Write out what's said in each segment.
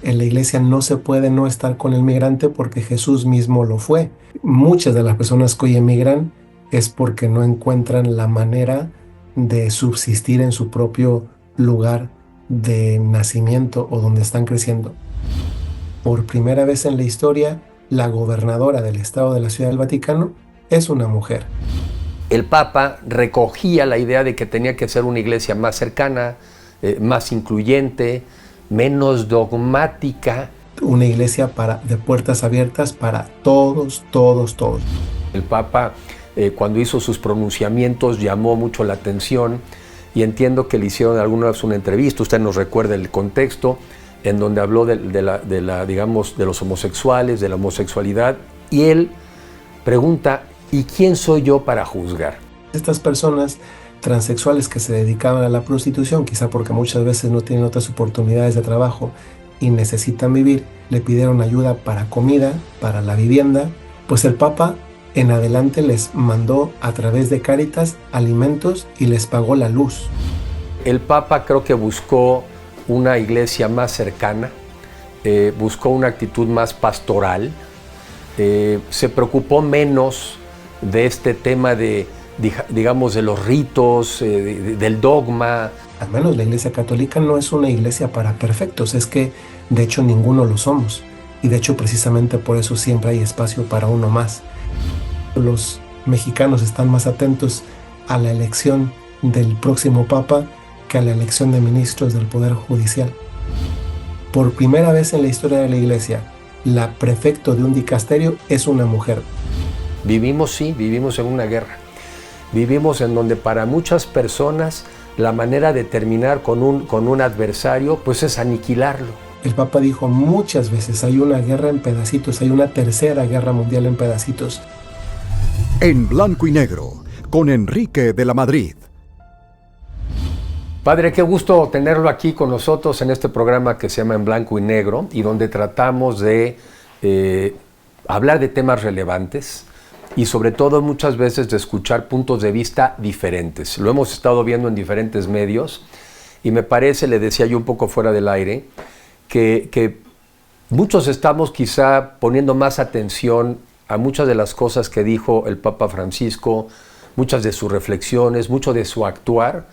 En la iglesia no se puede no estar con el migrante porque Jesús mismo lo fue. Muchas de las personas que hoy emigran es porque no encuentran la manera de subsistir en su propio lugar de nacimiento o donde están creciendo. Por primera vez en la historia, la gobernadora del Estado de la Ciudad del Vaticano es una mujer. El Papa recogía la idea de que tenía que ser una iglesia más cercana, más incluyente, menos dogmática. Una iglesia de puertas abiertas para todos, todos, todos. El Papa, cuando hizo sus pronunciamientos, llamó mucho la atención y entiendo que le hicieron alguna vez una entrevista, usted nos recuerda el contexto, en donde habló digamos, de los homosexuales, de la homosexualidad, y él pregunta, ¿y quién soy yo para juzgar? Estas personas transexuales que se dedicaban a la prostitución, quizá porque muchas veces no tienen otras oportunidades de trabajo y necesitan vivir, le pidieron ayuda para comida, para la vivienda, pues el Papa en adelante les mandó a través de Cáritas alimentos y les pagó la luz. El Papa creo que buscó una iglesia más cercana, buscó una actitud más pastoral, se preocupó menos de este tema digamos, de los ritos, del dogma. Al menos la Iglesia Católica no es una iglesia para perfectos, es que de hecho ninguno lo somos. Y de hecho precisamente por eso siempre hay espacio para uno más. Los mexicanos están más atentos a la elección del próximo Papa que a la elección de ministros del Poder Judicial. Por primera vez en la historia de la Iglesia, la prefecto de un dicasterio es una mujer. Vivimos en una guerra. Vivimos en donde para muchas personas la manera de terminar con un adversario pues es aniquilarlo. El Papa dijo muchas veces, hay una guerra en pedacitos, hay una tercera guerra mundial en pedacitos. En blanco y negro, con Enrique de la Madrid. Padre, qué gusto tenerlo aquí con nosotros en este programa que se llama En Blanco y Negro y donde tratamos de hablar de temas relevantes y sobre todo muchas veces de escuchar puntos de vista diferentes. Lo hemos estado viendo en diferentes medios y me parece, le decía yo un poco fuera del aire, que muchos estamos quizá poniendo más atención a muchas de las cosas que dijo el Papa Francisco, muchas de sus reflexiones, mucho de su actuar.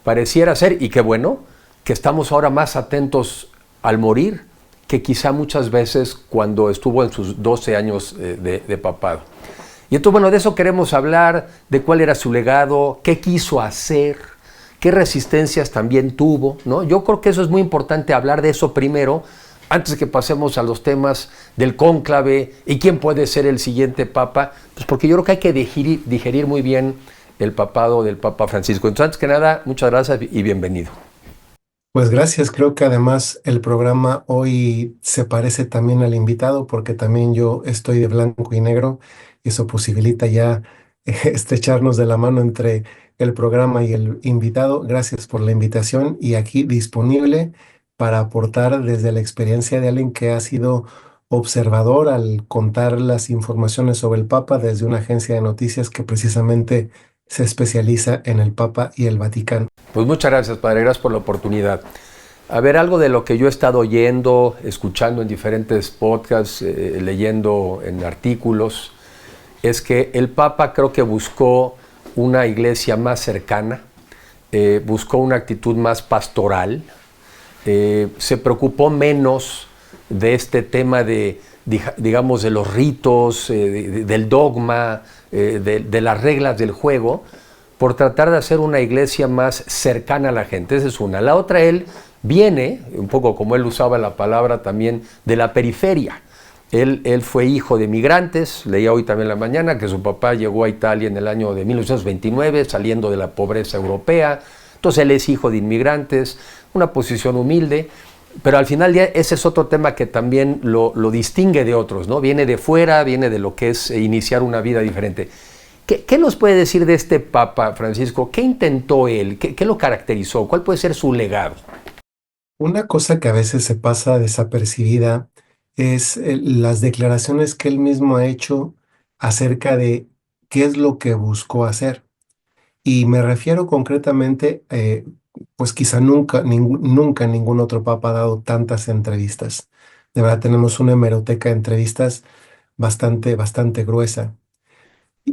Pareciera ser, y qué bueno, que estamos ahora más atentos al morir que quizá muchas veces cuando estuvo en sus 12 años de papado. Y entonces, bueno, de eso queremos hablar, de cuál era su legado, qué quiso hacer, qué resistencias también tuvo, ¿no? Yo creo que eso es muy importante hablar de eso primero, antes de que pasemos a los temas del cónclave y quién puede ser el siguiente papa, pues porque yo creo que hay que digerir muy bien el papado del Papa Francisco. Entonces, antes que nada, muchas gracias y bienvenido. Pues gracias, creo que además el programa hoy se parece también al invitado porque también yo estoy de blanco y negro y eso posibilita ya estrecharnos de la mano entre el programa y el invitado. Gracias por la invitación y aquí disponible para aportar desde la experiencia de alguien que ha sido observador al contar las informaciones sobre el Papa desde una agencia de noticias que precisamente se especializa en el Papa y el Vaticano. Pues muchas gracias, Padre, gracias por la oportunidad. A ver, algo de lo que yo he estado oyendo, escuchando en diferentes podcasts, leyendo en artículos, es que el Papa creo que buscó una iglesia más cercana, buscó una actitud más pastoral, se preocupó menos de este tema digamos, de los ritos, del dogma, de las reglas del juego, por tratar de hacer una iglesia más cercana a la gente. Esa es una. La otra, él viene, un poco como él usaba la palabra también, de la periferia. Él fue hijo de migrantes, leía hoy también en la mañana que su papá llegó a Italia en el año de 1929, saliendo de la pobreza europea. Entonces él es hijo de inmigrantes, una posición humilde, pero al final ya ese es otro tema que también lo distingue de otros, ¿no? Viene de fuera, viene de lo que es iniciar una vida diferente. ¿Qué nos puede decir de este Papa Francisco? ¿Qué intentó él? ¿Qué lo caracterizó? ¿Cuál puede ser su legado? Una cosa que a veces se pasa desapercibida es las declaraciones que él mismo ha hecho acerca de qué es lo que buscó hacer. Y me refiero concretamente, pues quizá nunca ningún otro papa ha dado tantas entrevistas. De verdad tenemos una hemeroteca de entrevistas bastante gruesa.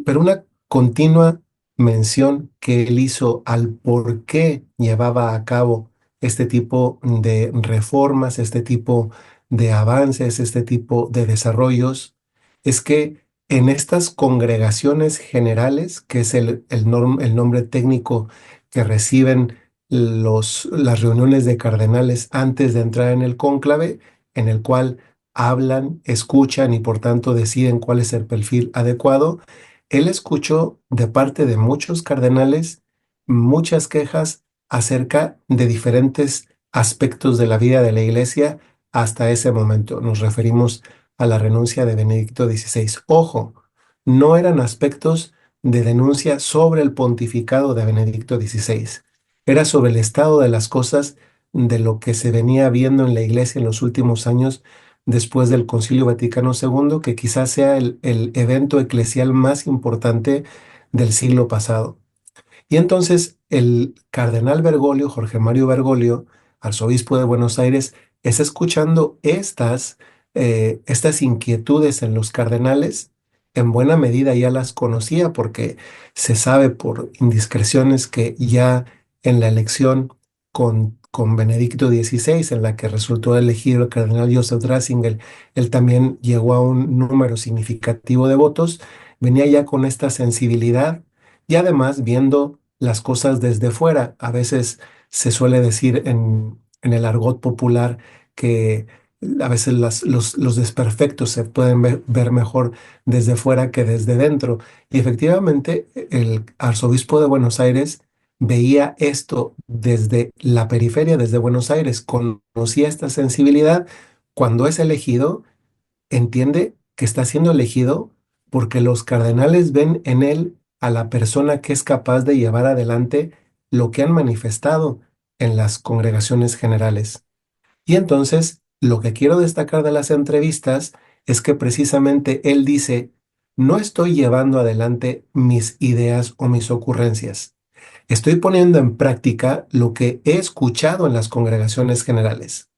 Pero una continua mención que él hizo al por qué llevaba a cabo este tipo de reformas, este tipo de avances, este tipo de desarrollos, es que en estas congregaciones generales, que es el nombre técnico que reciben las reuniones de cardenales antes de entrar en el cónclave, en el cual hablan, escuchan y por tanto deciden cuál es el perfil adecuado, él escuchó de parte de muchos cardenales muchas quejas acerca de diferentes aspectos de la vida de la Iglesia hasta ese momento. Nos referimos a la renuncia de Benedicto XVI. Ojo, no eran aspectos de denuncia sobre el pontificado de Benedicto XVI. Era sobre el estado de las cosas de lo que se venía viendo en la Iglesia en los últimos años después del Concilio Vaticano II, que quizás sea el evento eclesial más importante del siglo pasado. Y entonces el cardenal Bergoglio, Jorge Mario Bergoglio, arzobispo de Buenos Aires, está escuchando estas inquietudes en los cardenales. En buena medida ya las conocía porque se sabe por indiscreciones que ya en la elección con Benedicto XVI, en la que resultó elegido el cardenal Joseph Ratzinger, él también llegó a un número significativo de votos, venía ya con esta sensibilidad y además viendo las cosas desde fuera. A veces se suele decir en el argot popular que a veces los desperfectos se pueden ver mejor desde fuera que desde dentro. Y efectivamente, el arzobispo de Buenos Aires veía esto desde la periferia, desde Buenos Aires, conocía esta sensibilidad. Cuando es elegido, entiende que está siendo elegido porque los cardenales ven en él a la persona que es capaz de llevar adelante lo que han manifestado en las congregaciones generales. Y entonces, lo que quiero destacar de las entrevistas es que precisamente él dice, no estoy llevando adelante mis ideas o mis ocurrencias. Estoy poniendo en práctica lo que he escuchado en las congregaciones generales.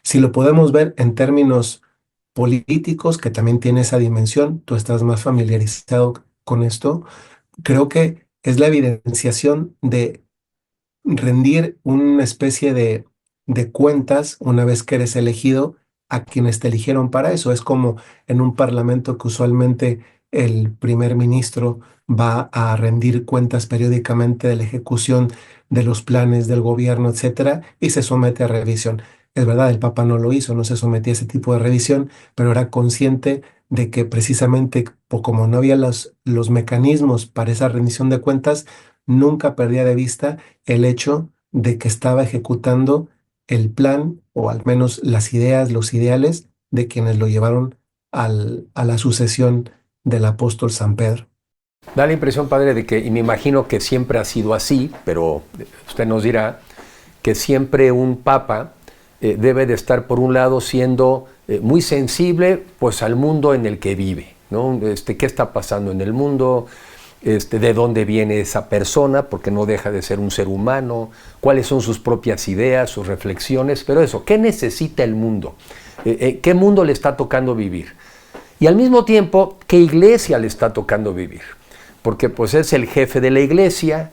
Si lo podemos ver en términos políticos, que también tiene esa dimensión, tú estás más familiarizado con esto, creo que es la evidenciación de rendir una especie de cuentas una vez que eres elegido a quienes te eligieron para eso. Es como en un parlamento que usualmente el primer ministro va a rendir cuentas periódicamente de la ejecución de los planes del gobierno, etcétera, y se somete a revisión. Es verdad, el Papa no lo hizo, no se sometía a ese tipo de revisión, pero era consciente de que precisamente como no había los mecanismos para esa rendición de cuentas, nunca perdía de vista el hecho de que estaba ejecutando el plan o al menos las ideas, los ideales de quienes lo llevaron a la sucesión del apóstol San Pedro. Da la impresión, padre, de que, y me imagino que siempre ha sido así, pero usted nos dirá, que siempre un papa debe de estar, por un lado, siendo muy sensible pues, al mundo en el que vive, ¿no? ¿Qué está pasando en el mundo? De dónde viene esa persona, porque no deja de ser un ser humano, cuáles son sus propias ideas, sus reflexiones, pero eso, ¿qué necesita el mundo? ¿Qué mundo le está tocando vivir? Y al mismo tiempo, ¿qué iglesia le está tocando vivir? Porque pues es el jefe de la iglesia,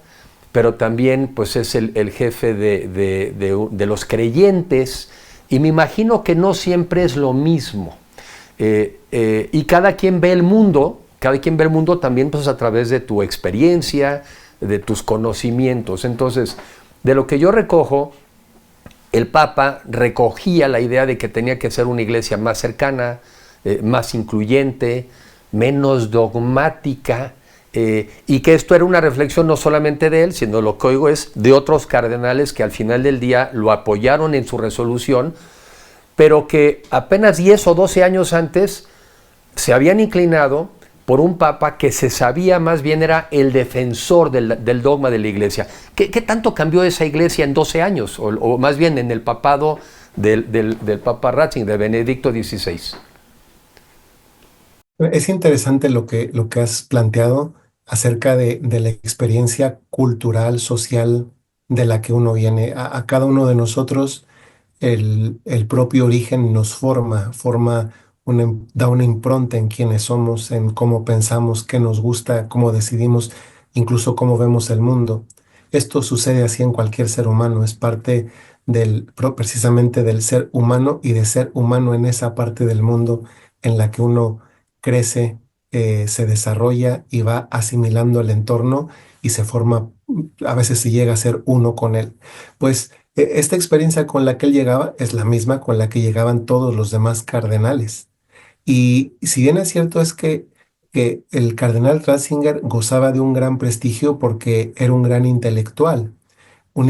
pero también pues es el jefe de los creyentes, y me imagino que no siempre es lo mismo. Y cada quien ve el mundo también pues a través de tu experiencia, de tus conocimientos. Entonces, de lo que yo recojo, el Papa recogía la idea de que tenía que ser una iglesia más cercana, más incluyente, menos dogmática, y que esto era una reflexión no solamente de él, sino lo que oigo es de otros cardenales que al final del día lo apoyaron en su resolución, pero que apenas 10 o 12 años antes se habían inclinado por un papa que se sabía más bien era el defensor del dogma de la iglesia. ¿Qué tanto cambió esa iglesia en 12 años? O más bien en el papado del Papa Ratzinger, de Benedicto XVI. Es interesante lo que has planteado acerca de la experiencia cultural, social de la que uno viene. A cada uno de nosotros el propio origen nos forma da una impronta en quiénes somos, en cómo pensamos, qué nos gusta, cómo decidimos, incluso cómo vemos el mundo. Esto sucede así en cualquier ser humano, es parte precisamente del ser humano y de ser humano en esa parte del mundo en la que uno crece, se desarrolla y va asimilando el entorno y se forma, a veces se llega a ser uno con él. Pues esta experiencia con la que él llegaba es la misma con la que llegaban todos los demás cardenales. Y si bien es cierto es que el cardenal Ratzinger gozaba de un gran prestigio porque era un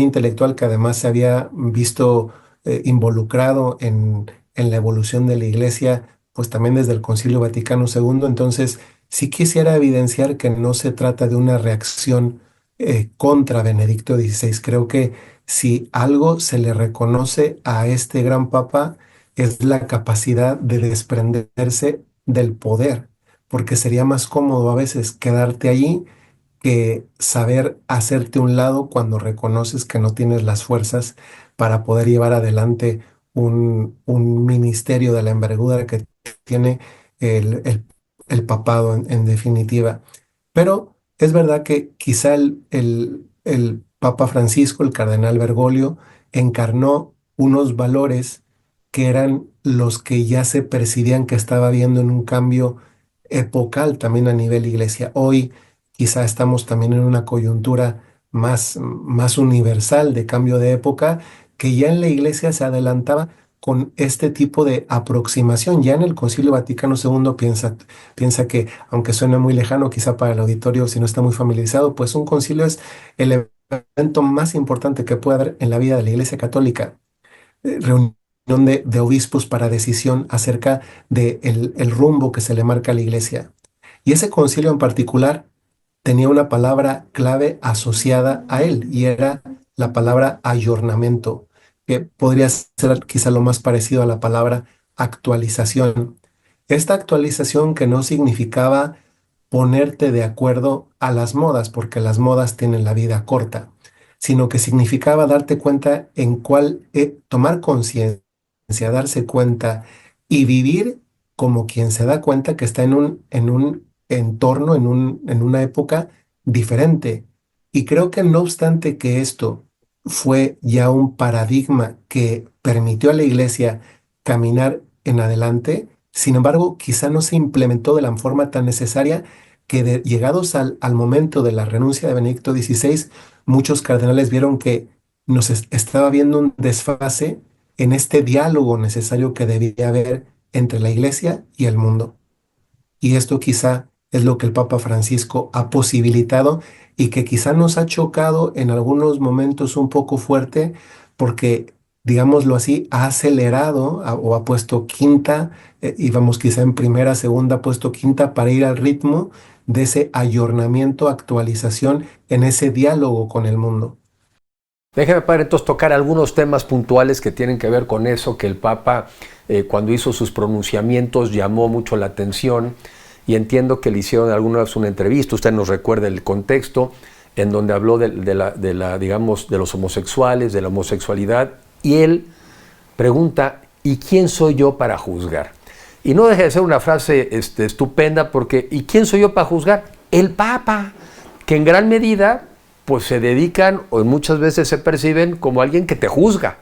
intelectual que además se había visto involucrado en la evolución de la Iglesia, pues también desde el Concilio Vaticano II. Entonces, sí quisiera evidenciar que no se trata de una reacción contra Benedicto XVI. Creo que si algo se le reconoce a este gran papa es la capacidad de desprenderse del poder, porque sería más cómodo a veces quedarte allí que saber hacerte un lado cuando reconoces que no tienes las fuerzas para poder llevar adelante un ministerio de la envergadura que tiene el, el- el papado en definitiva. Pero es verdad que quizá el Papa Francisco, el cardenal Bergoglio, encarnó unos valores que eran los que ya se percibían que estaba habiendo en un cambio epocal también a nivel iglesia. Hoy quizá estamos también en una coyuntura más universal de cambio de época, que ya en la iglesia se adelantaba con este tipo de aproximación. Ya en el Concilio Vaticano II piensa que, aunque suene muy lejano, quizá para el auditorio, si no está muy familiarizado, pues un concilio es el evento más importante que puede haber en la vida de la Iglesia Católica. Reunión de obispos para decisión acerca de el rumbo que se le marca a la Iglesia. Y ese concilio en particular tenía una palabra clave asociada a él y era la palabra ayornamiento, que podría ser quizá lo más parecido a la palabra actualización. Esta actualización que no significaba ponerte de acuerdo a las modas, porque las modas tienen la vida corta, sino que significaba darte cuenta en tomar conciencia, darse cuenta y vivir como quien se da cuenta que está en un entorno, en una época diferente. Y creo que no obstante que esto fue ya un paradigma que permitió a la iglesia caminar en adelante, sin embargo, quizá no se implementó de la forma tan necesaria que llegados al momento de la renuncia de Benedicto XVI, muchos cardenales vieron que estaba habiendo un desfase en este diálogo necesario que debía haber entre la iglesia y el mundo. Y esto quizá es lo que el Papa Francisco ha posibilitado y que quizá nos ha chocado en algunos momentos un poco fuerte porque, digámoslo así, ha acelerado o ha puesto quinta, íbamos quizá en primera, segunda, ha puesto quinta para ir al ritmo de ese ayornamiento, actualización en ese diálogo con el mundo. Déjeme, padre, entonces tocar algunos temas puntuales que tienen que ver con eso, que el Papa, cuando hizo sus pronunciamientos, llamó mucho la atención, y entiendo que le hicieron alguna vez una entrevista, usted nos recuerda el contexto, en donde habló digamos, de los homosexuales, de la homosexualidad, y él pregunta, ¿y quién soy yo para juzgar? Y no deja de ser una frase estupenda, porque ¿y quién soy yo para juzgar? El Papa, que en gran medida pues se dedican o muchas veces se perciben como alguien que te juzga.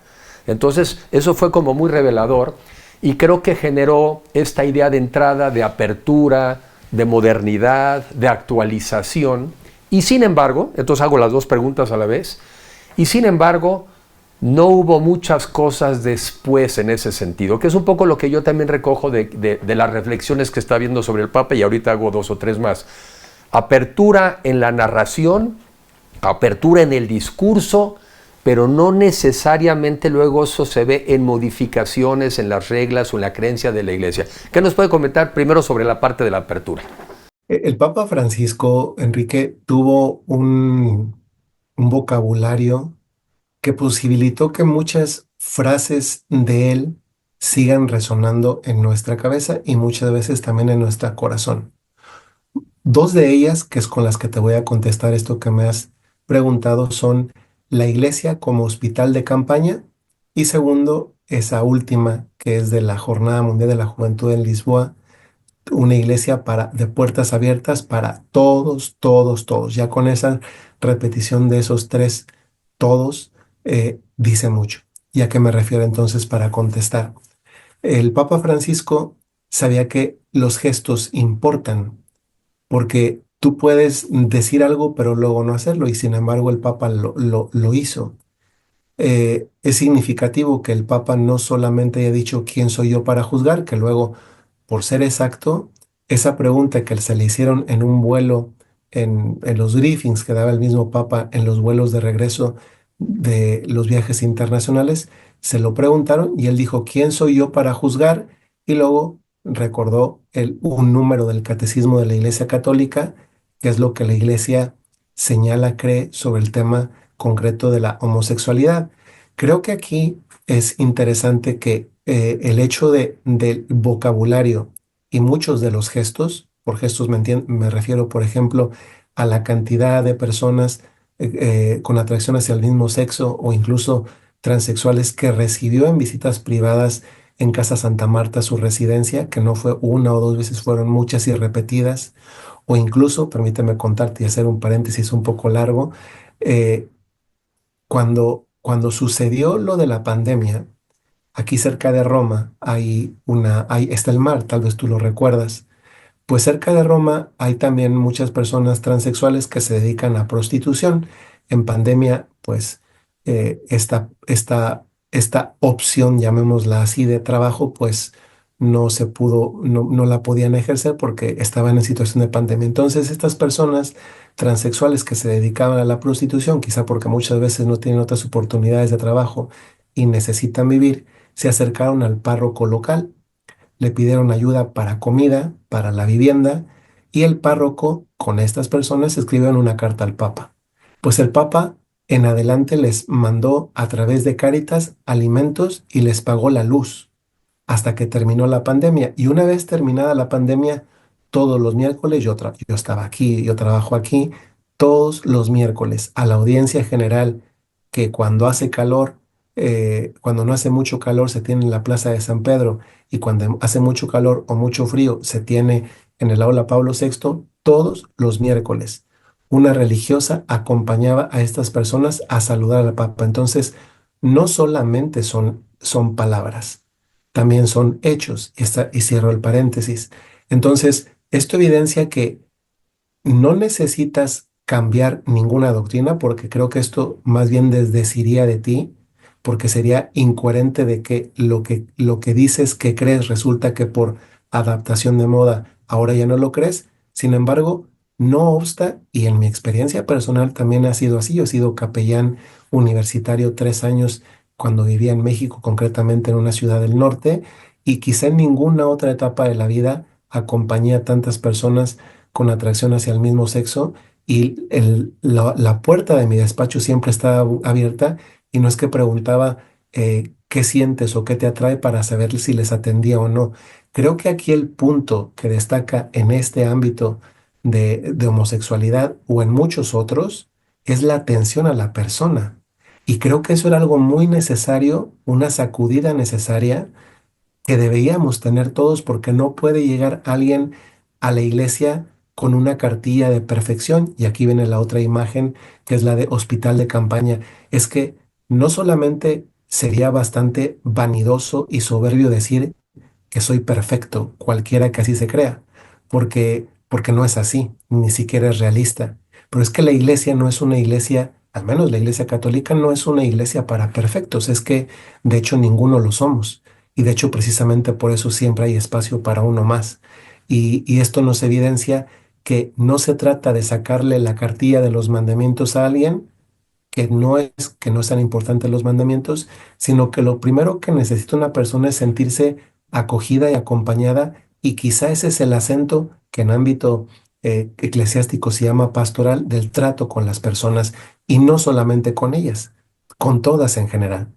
Entonces eso fue como muy revelador y creo que generó esta idea de entrada, de apertura, de modernidad, de actualización. Y sin embargo, entonces hago las dos preguntas a la vez, y sin embargo no hubo muchas cosas después en ese sentido, que es un poco lo que yo también recojo de las reflexiones que está viendo sobre el Papa, y ahorita hago dos o tres más. Apertura en la narración, apertura en el discurso, pero no necesariamente luego eso se ve en modificaciones en las reglas o en la creencia de la Iglesia. ¿Qué nos puede comentar primero sobre la parte de la apertura? El Papa Francisco, Enrique, tuvo un vocabulario que posibilitó que muchas frases de él sigan resonando en nuestra cabeza y muchas veces también en nuestro corazón. Dos de ellas, que es con las que te voy a contestar esto que me has preguntado, son la iglesia como hospital de campaña y segundo, esa última que es de la Jornada Mundial de la Juventud en Lisboa, una iglesia de puertas abiertas para todos, todos, todos. Ya con esa repetición de esos tres todos dice mucho. ¿Y a qué me refiero entonces para contestar? El Papa Francisco sabía que los gestos importan, porque tú puedes decir algo pero luego no hacerlo, y sin embargo el Papa lo hizo. Es significativo que el Papa no solamente haya dicho quién soy yo para juzgar, que luego, por ser exacto, esa pregunta que se le hicieron en un vuelo, en los briefings que daba el mismo Papa en los vuelos de regreso de los viajes internacionales, se lo preguntaron y él dijo, ¿quién soy yo para juzgar? Y luego recordó un número del Catecismo de la Iglesia Católica, que es lo que la Iglesia señala, cree sobre el tema concreto de la homosexualidad. Creo que aquí es interesante que el hecho del vocabulario y muchos de los gestos, por gestos me refiero, por ejemplo, a la cantidad de personas con atracción hacia el mismo sexo o incluso transexuales que recibió en visitas privadas en Casa Santa Marta, su residencia, que no fue una o dos veces, fueron muchas y repetidas, o incluso, permíteme contarte y hacer un paréntesis un poco largo, eh, cuando sucedió lo de la pandemia, aquí cerca de Roma está el mar, tal vez tú lo recuerdas. Pues cerca de Roma hay también muchas personas transexuales que se dedican a prostitución. En pandemia, pues esta opción, llamémosla así, de trabajo, pues no se pudo, no la podían ejercer porque estaban en situación de pandemia. Entonces, estas personas transexuales que se dedicaban a la prostitución, quizá porque muchas veces no tienen otras oportunidades de trabajo y necesitan vivir, se acercaron al párroco local, le pidieron ayuda para comida, para la vivienda, y el párroco con estas personas escribieron una carta al Papa. Pues el Papa en adelante les mandó a través de Cáritas alimentos y les pagó la luz hasta que terminó la pandemia. Y una vez terminada la pandemia, todos los miércoles, yo estaba aquí, yo trabajo aquí, todos los miércoles a la audiencia general, que cuando hace calor, cuando no hace mucho calor se tiene en la Plaza de San Pedro, y cuando hace mucho calor o mucho frío se tiene en el Aula Pablo VI, todos los miércoles. Una religiosa acompañaba a estas personas a saludar al Papa. Entonces, no solamente son palabras, también son hechos. Y cierro el paréntesis. Entonces, esto evidencia que no necesitas cambiar ninguna doctrina, porque creo que esto más bien desdeciría de ti, porque sería incoherente de que lo que dices que crees resulta que por adaptación de moda ahora ya no lo crees. Sin embargo, no obsta, y en mi experiencia personal también ha sido así. Yo he sido capellán universitario 3 años cuando vivía en México, concretamente en una ciudad del norte, y quizá en ninguna otra etapa de la vida acompañé a tantas personas con atracción hacia el mismo sexo, y la puerta de mi despacho siempre estaba abierta, y no es que preguntaba qué sientes o qué te atrae para saber si les atendía o no. Creo que aquí el punto que destaca en este ámbito de homosexualidad o en muchos otros es la atención a la persona. Y creo que eso era algo muy necesario, una sacudida necesaria que deberíamos tener todos, porque no puede llegar alguien a la iglesia con una cartilla de perfección. Y aquí viene la otra imagen, que es la de hospital de campaña. Es que no solamente sería bastante vanidoso y soberbio decir que soy perfecto, cualquiera que así se crea, porque no es así, ni siquiera es realista. Pero es que la iglesia no es una iglesia, al menos la iglesia católica no es una iglesia para perfectos, es que de hecho ninguno lo somos. Y de hecho precisamente por eso siempre hay espacio para uno más. Y esto nos evidencia que no se trata de sacarle la cartilla de los mandamientos a alguien, que no sean importantes los mandamientos, sino que lo primero que necesita una persona es sentirse acogida y acompañada, y quizá ese es el acento que en ámbito eclesiástico se llama pastoral, del trato con las personas, y no solamente con ellas, con todas en general.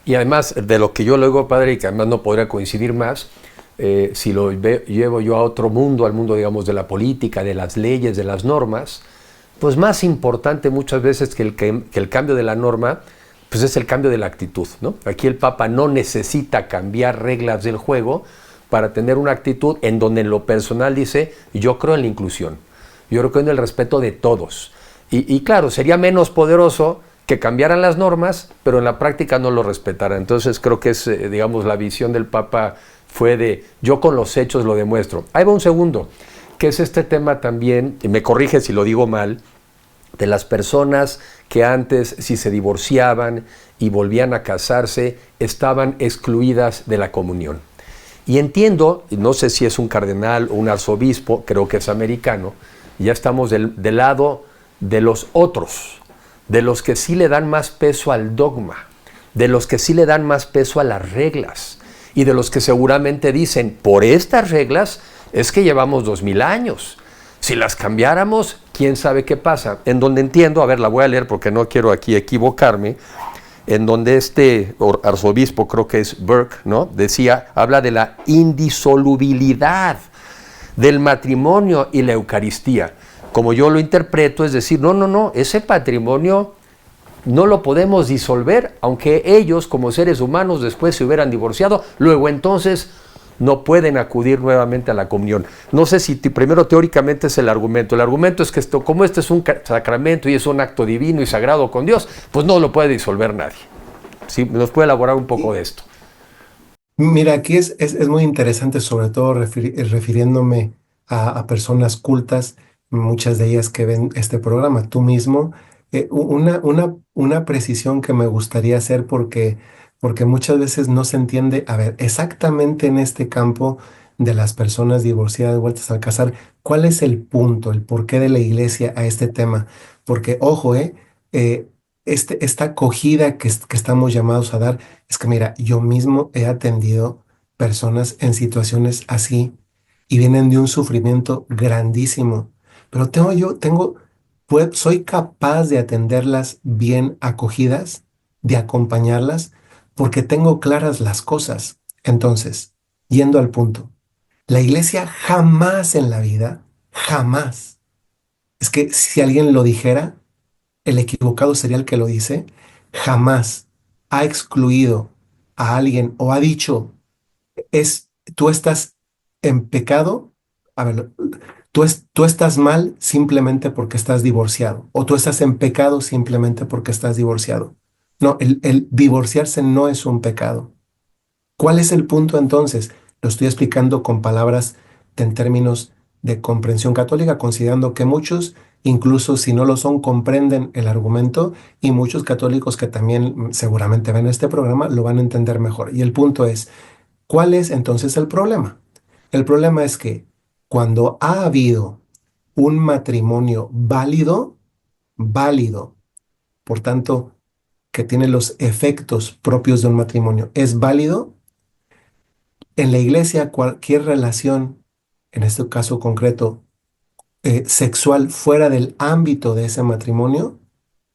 Y además, de lo que yo luego, padre, y que además no podría coincidir más, si lo llevo yo a otro mundo, al mundo, digamos, de la política, de las leyes, de las normas, pues más importante muchas veces que el cambio de la norma, pues es el cambio de la actitud, ¿no? Aquí el Papa no necesita cambiar reglas del juego para tener una actitud en donde en lo personal dice, yo creo en la inclusión, yo creo en el respeto de todos. Y claro, sería menos poderoso que cambiaran las normas, pero en la práctica no lo respetaran. Entonces creo que es, digamos, la visión del Papa fue de, yo con los hechos lo demuestro. Ahí va un segundo, que es este tema también, y me corrige si lo digo mal, de las personas que antes, si se divorciaban y volvían a casarse, estaban excluidas de la comunión. Y entiendo, no sé si es un cardenal o un arzobispo, creo que es americano, ya estamos del lado de los otros, de los que sí le dan más peso al dogma, de los que sí le dan más peso a las reglas, y de los que seguramente dicen, por estas reglas es que llevamos 2000 años. Si las cambiáramos, quién sabe qué pasa. En donde entiendo, a ver, la voy a leer porque no quiero aquí equivocarme, en donde este arzobispo, creo que es Burke, ¿no? Decía, habla de la indisolubilidad del matrimonio y la Eucaristía. Como yo lo interpreto, es decir, no, ese patrimonio no lo podemos disolver, aunque ellos como seres humanos después se hubieran divorciado, luego entonces no pueden acudir nuevamente a la comunión. No sé si primero teóricamente es el argumento. El argumento es que como este es un sacramento y es un acto divino y sagrado con Dios, pues no lo puede disolver nadie. ¿Sí? ¿Nos puede elaborar un poco de esto? Mira, aquí es muy interesante, sobre todo refiriéndome a personas cultas, muchas de ellas que ven este programa, tú mismo, una precisión que me gustaría hacer porque muchas veces no se entiende, a ver, exactamente en este campo de las personas divorciadas, vueltas al casar, ¿cuál es el punto, el porqué de la iglesia a este tema? Porque, ojo, eh, esta acogida que estamos llamados a dar, es que mira, yo mismo he atendido personas en situaciones así y vienen de un sufrimiento grandísimo, pero soy capaz de atenderlas bien acogidas, de acompañarlas, porque tengo claras las cosas. Entonces, yendo al punto, la iglesia jamás en la vida, jamás, es que si alguien lo dijera, el equivocado sería el que lo dice, jamás ha excluido a alguien o ha dicho, tú estás en pecado, a ver, tú estás mal simplemente porque estás divorciado, o tú estás en pecado simplemente porque estás divorciado. No, el divorciarse no es un pecado. ¿Cuál es el punto entonces? Lo estoy explicando con palabras en términos de comprensión católica, considerando que muchos, incluso si no lo son, comprenden el argumento y muchos católicos que también seguramente ven este programa lo van a entender mejor. Y el punto es, ¿cuál es entonces el problema? El problema es que cuando ha habido un matrimonio válido, por tanto, que tiene los efectos propios de un matrimonio, es válido, en la iglesia cualquier relación, en este caso concreto, sexual fuera del ámbito de ese matrimonio,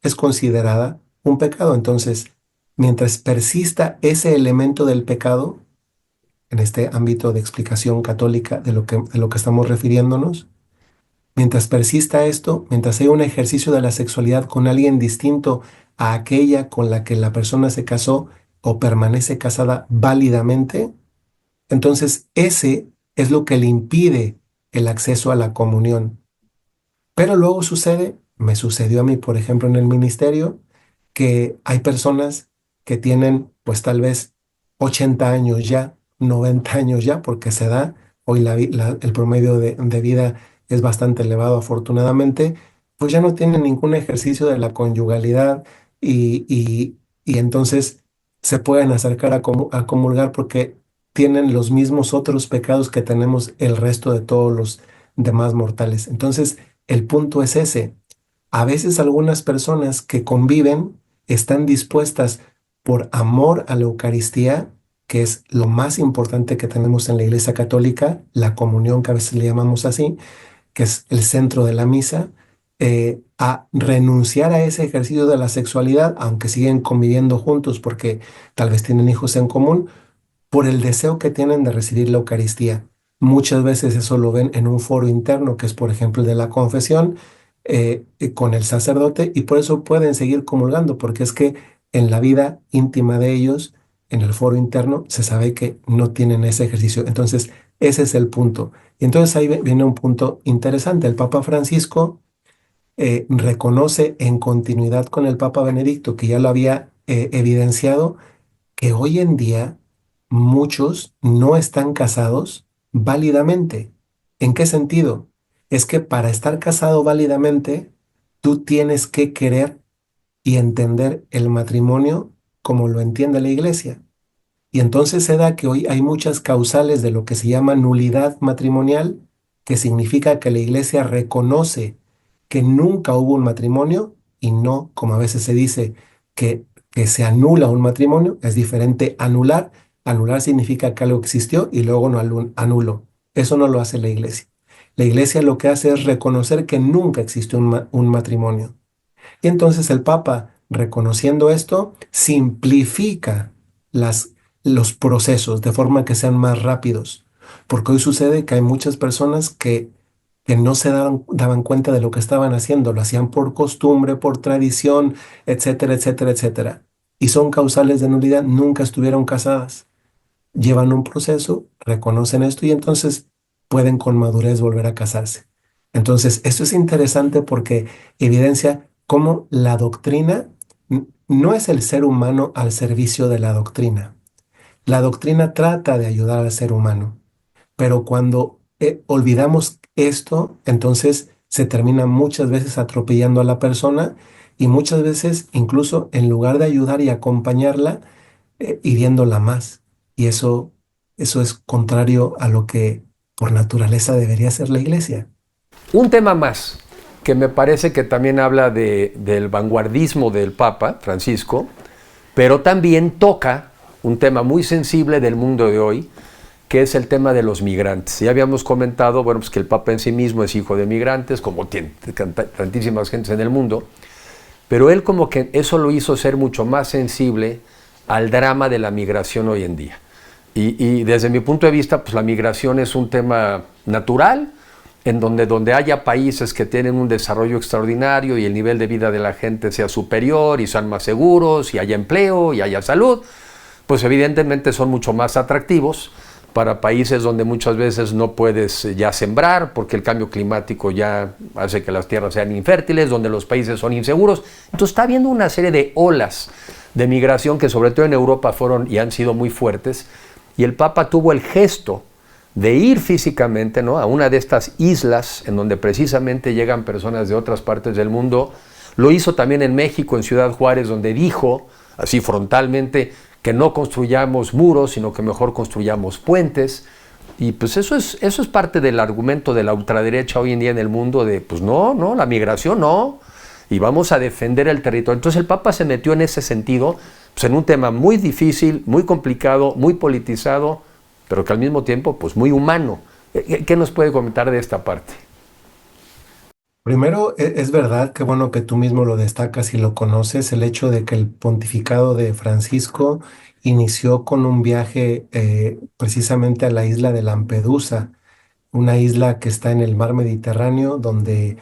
es considerada un pecado. Entonces, mientras persista ese elemento del pecado, en este ámbito de explicación católica de lo que estamos refiriéndonos, mientras persista esto, mientras haya un ejercicio de la sexualidad con alguien distinto a aquella con la que la persona se casó o permanece casada válidamente, entonces ese es lo que le impide el acceso a la comunión. Pero luego me sucedió a mí, por ejemplo, en el ministerio, que hay personas que tienen, pues tal vez 80 años ya, 90 años ya, porque se da, hoy el promedio de vida es bastante elevado afortunadamente, pues ya no tienen ningún ejercicio de la conyugalidad y entonces se pueden acercar a comulgar porque tienen los mismos otros pecados que tenemos el resto de todos los demás mortales. Entonces, el punto es ese. A veces algunas personas que conviven están dispuestas por amor a la Eucaristía, que es lo más importante que tenemos en la Iglesia Católica, la comunión que a veces le llamamos así, que es el centro de la misa, a renunciar a ese ejercicio de la sexualidad, aunque siguen conviviendo juntos porque tal vez tienen hijos en común, por el deseo que tienen de recibir la Eucaristía. Muchas veces eso lo ven en un foro interno, que es por ejemplo el de la confesión, con el sacerdote y por eso pueden seguir comulgando, porque es que en la vida íntima de ellos, en el foro interno, se sabe que no tienen ese ejercicio. Entonces, ese es el punto. Y entonces ahí viene un punto interesante. El Papa Francisco reconoce en continuidad con el Papa Benedicto, que ya lo había evidenciado, que hoy en día muchos no están casados válidamente. ¿En qué sentido? Es que para estar casado válidamente, tú tienes que querer y entender el matrimonio como lo entiende la iglesia. Y entonces se da que hoy hay muchas causales de lo que se llama nulidad matrimonial, que significa que la iglesia reconoce que nunca hubo un matrimonio y no, como a veces se dice, que se anula un matrimonio. Es diferente anular. Anular significa que algo existió y luego no anulo. Eso no lo hace la iglesia. La iglesia lo que hace es reconocer que nunca existió un matrimonio. Y entonces el Papa, reconociendo esto, simplifica las, los procesos de forma que sean más rápidos. Porque hoy sucede que hay muchas personas que no se daban cuenta de lo que estaban haciendo, lo hacían por costumbre, por tradición, etcétera, etcétera, etcétera. Y son causales de nulidad, nunca estuvieron casadas. Llevan un proceso, reconocen esto y entonces pueden con madurez volver a casarse. Entonces, esto es interesante porque evidencia cómo la doctrina no es el ser humano al servicio de la doctrina. La doctrina trata de ayudar al ser humano, pero cuando olvidamos esto, entonces se termina muchas veces atropellando a la persona y muchas veces incluso en lugar de ayudar y acompañarla, hiriéndola más. Y eso es contrario a lo que por naturaleza debería ser la iglesia. Un tema más que me parece que también habla del vanguardismo del Papa Francisco, pero también toca un tema muy sensible del mundo de hoy, que es el tema de los migrantes. Ya habíamos comentado, bueno, pues que el Papa en sí mismo es hijo de migrantes, como tiene tantísimas gentes en el mundo, pero él como que eso lo hizo ser mucho más sensible al drama de la migración hoy en día. Y desde mi punto de vista, pues la migración es un tema natural, en donde haya países que tienen un desarrollo extraordinario y el nivel de vida de la gente sea superior y sean más seguros y haya empleo y haya salud, pues evidentemente son mucho más atractivos para países donde muchas veces no puedes ya sembrar porque el cambio climático ya hace que las tierras sean infértiles, donde los países son inseguros. Entonces está habiendo una serie de olas de migración que sobre todo en Europa fueron y han sido muy fuertes, y el Papa tuvo el gesto de ir físicamente, ¿no?, a una de estas islas en donde precisamente llegan personas de otras partes del mundo. Lo hizo también en México, en Ciudad Juárez, donde dijo así frontalmente que no construyamos muros, sino que mejor construyamos puentes. Y pues eso es parte del argumento de la ultraderecha hoy en día en el mundo de, pues no, la migración no, y vamos a defender el territorio. Entonces el Papa se metió en ese sentido, pues en un tema muy difícil, muy complicado, muy politizado, pero que al mismo tiempo, pues muy humano. ¿Qué nos puede comentar de esta parte? Primero, es verdad, que bueno que tú mismo lo destacas y lo conoces, el hecho de que el pontificado de Francisco inició con un viaje precisamente a la isla de Lampedusa, una isla que está en el mar Mediterráneo, donde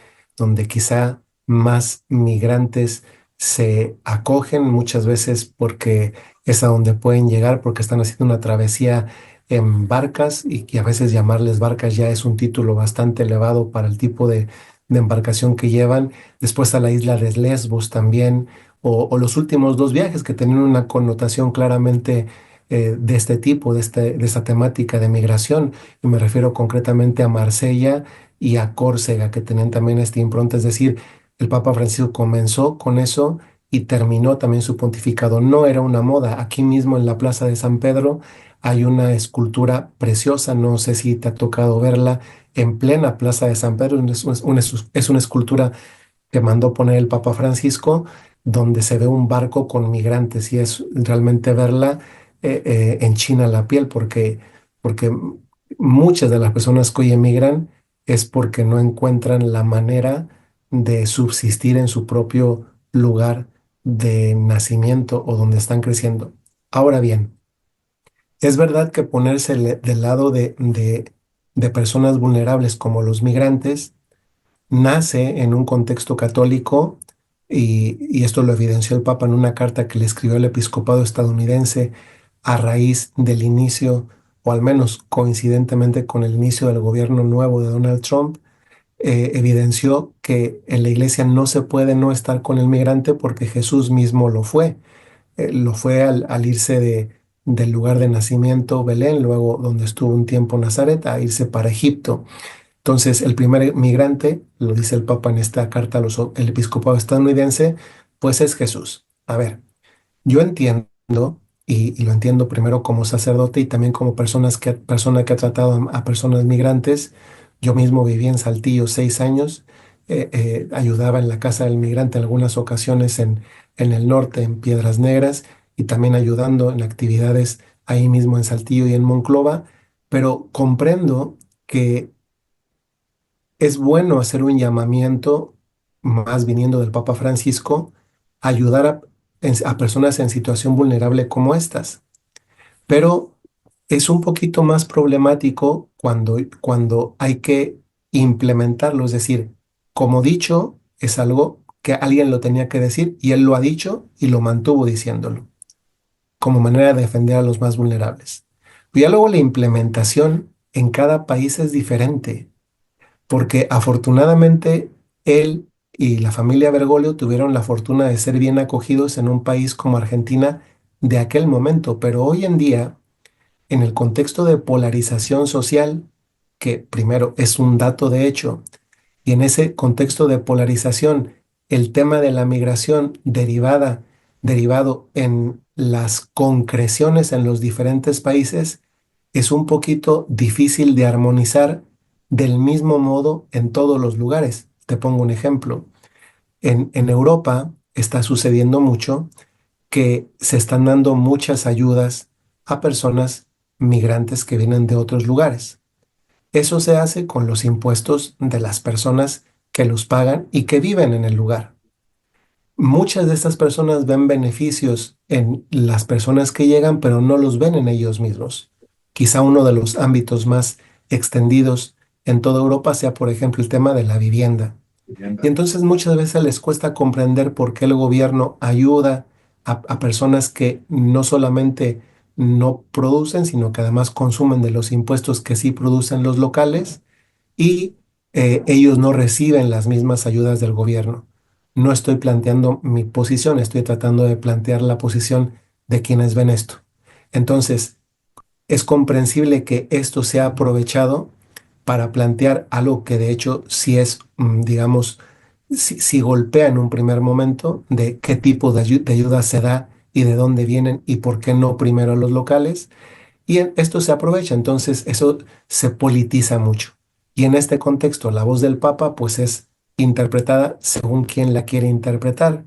quizá más migrantes se acogen muchas veces porque es a donde pueden llegar, porque están haciendo una travesía en barcas y que a veces llamarles barcas ya es un título bastante elevado para el tipo de embarcación que llevan. Después a la isla de Lesbos también, o los últimos dos viajes que tenían una connotación claramente de este tipo, de esta temática de migración. Y me refiero concretamente a Marsella y a Córcega, que tenían también esta impronta. Es decir, el Papa Francisco comenzó con eso y terminó también su pontificado. No era una moda. Aquí mismo en la Plaza de San Pedro hay una escultura preciosa, no sé si te ha tocado verla, en plena Plaza de San Pedro. Es una escultura que mandó poner el Papa Francisco, donde se ve un barco con migrantes y es realmente verla enchina la piel porque muchas de las personas que hoy emigran es porque no encuentran la manera de subsistir en su propio lugar de nacimiento o donde están creciendo. Ahora bien, es verdad que ponerse del lado de personas vulnerables como los migrantes nace en un contexto católico y esto lo evidenció el Papa en una carta que le escribió el episcopado estadounidense a raíz del inicio, o al menos coincidentemente con el inicio del gobierno nuevo de Donald Trump. Evidenció que en la iglesia no se puede no estar con el migrante porque Jesús mismo lo fue. Lo fue al irse del lugar de nacimiento, Belén, luego donde estuvo un tiempo Nazaret, a irse para Egipto. Entonces, el primer migrante, lo dice el Papa en esta carta el episcopado estadounidense, pues es Jesús. A ver, yo entiendo, y lo entiendo primero como sacerdote y también como persona que ha tratado a personas migrantes. Yo mismo viví en Saltillo 6 años, ayudaba en la casa del migrante en algunas ocasiones en el norte, en Piedras Negras, y también ayudando en actividades ahí mismo en Saltillo y en Monclova, pero comprendo que es bueno hacer un llamamiento, más viniendo del Papa Francisco, a ayudar a personas en situación vulnerable como estas. Pero es un poquito más problemático cuando hay que implementarlo. Es decir, como dicho, es algo que alguien lo tenía que decir y él lo ha dicho y lo mantuvo diciéndolo, como manera de defender a los más vulnerables. Pero ya luego la implementación en cada país es diferente porque afortunadamente él y la familia Bergoglio tuvieron la fortuna de ser bien acogidos en un país como Argentina de aquel momento, pero hoy en día, en el contexto de polarización social, que primero es un dato de hecho, y en ese contexto de polarización, el tema de la migración derivado en las concreciones en los diferentes países, es un poquito difícil de armonizar del mismo modo en todos los lugares. Te pongo un ejemplo. En Europa está sucediendo mucho que se están dando muchas ayudas a personas migrantes que vienen de otros lugares. Eso se hace con los impuestos de las personas que los pagan y que viven en el lugar. Muchas de estas personas ven beneficios en las personas que llegan, pero no los ven en ellos mismos. Quizá uno de los ámbitos más extendidos en toda Europa sea, por ejemplo, el tema de la vivienda. Y entonces muchas veces les cuesta comprender por qué el gobierno ayuda a personas que no solamente no producen, sino que además consumen de los impuestos que sí producen los locales y ellos no reciben las mismas ayudas del gobierno. No estoy planteando mi posición, estoy tratando de plantear la posición de quienes ven esto. Entonces, es comprensible que esto sea aprovechado para plantear algo que de hecho sí es, digamos, si golpea en un primer momento de qué tipo de ayuda se da y de dónde vienen y por qué no primero a los locales. Y esto se aprovecha, entonces eso se politiza mucho. Y en este contexto, la voz del Papa pues es interpretada según quien la quiere interpretar.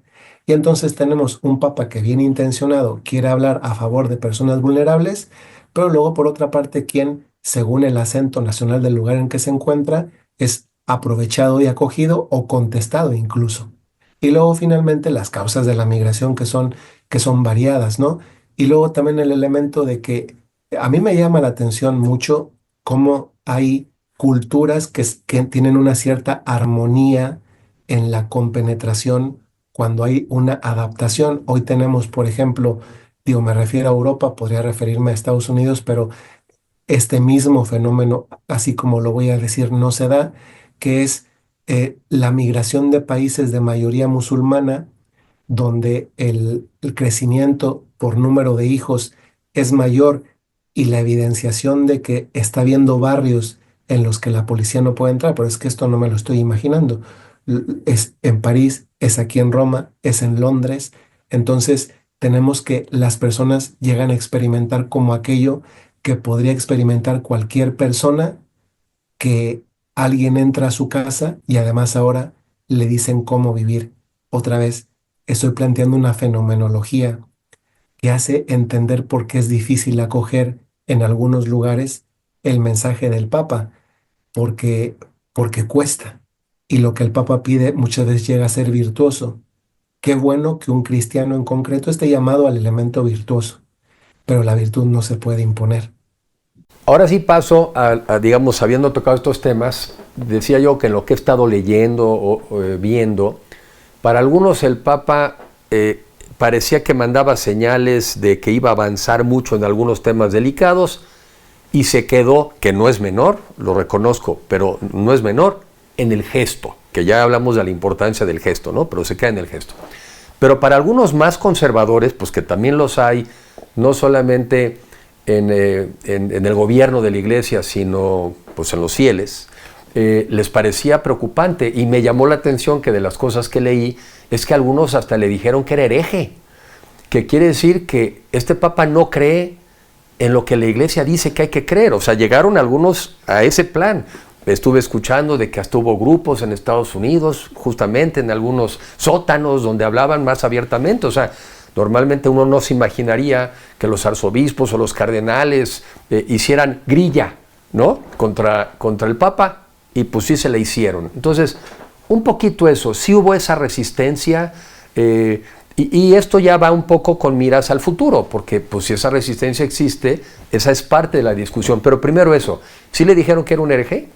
Y entonces tenemos un Papa que bien intencionado quiere hablar a favor de personas vulnerables, pero luego por otra parte quien, según el acento nacional del lugar en que se encuentra, es aprovechado y acogido o contestado incluso. Y luego finalmente las causas de la migración que son variadas, ¿no? Y luego también el elemento de que a mí me llama la atención mucho cómo hay culturas que tienen una cierta armonía en la compenetración cuando hay una adaptación. Hoy tenemos, por ejemplo, digo, me refiero a Europa, podría referirme a Estados Unidos, pero este mismo fenómeno, así como lo voy a decir, no se da, que es la migración de países de mayoría musulmana donde el crecimiento por número de hijos es mayor y la evidenciación de que está habiendo barrios en los que la policía no puede entrar, pero es que esto no me lo estoy imaginando. Es en París, es aquí en Roma, es en Londres. Entonces tenemos que las personas llegan a experimentar como aquello que podría experimentar cualquier persona, que alguien entra a su casa y además ahora le dicen cómo vivir. Otra vez, estoy planteando una fenomenología que hace entender por qué es difícil acoger en algunos lugares el mensaje del Papa, porque, porque cuesta. Y lo que el Papa pide muchas veces llega a ser virtuoso. Qué bueno que un cristiano en concreto esté llamado al elemento virtuoso, pero la virtud no se puede imponer. Ahora sí paso digamos, habiendo tocado estos temas, decía yo que en lo que he estado leyendo o viendo, para algunos el Papa parecía que mandaba señales de que iba a avanzar mucho en algunos temas delicados y se quedó, que no es menor, lo reconozco, pero no es menor, en el gesto, que ya hablamos de la importancia del gesto, ¿no? Pero se queda en el gesto. Pero para algunos más conservadores, pues que también los hay, no solamente en el gobierno de la Iglesia, sino pues en los fieles, les parecía preocupante, y me llamó la atención que de las cosas que leí es que algunos hasta le dijeron que era hereje, que quiere decir que este Papa no cree en lo que la Iglesia dice que hay que creer. O sea, llegaron algunos a ese plan. Estuve escuchando de que hasta hubo grupos en Estados Unidos, justamente en algunos sótanos donde hablaban más abiertamente. O sea, normalmente uno no se imaginaría que los arzobispos o los cardenales hicieran grilla, ¿no? Contra el Papa, y pues sí se le hicieron. Entonces, un poquito eso, sí hubo esa resistencia, y esto ya va un poco con miras al futuro, porque pues si esa resistencia existe, esa es parte de la discusión. Pero primero eso, ¿sí le dijeron que era un hereje?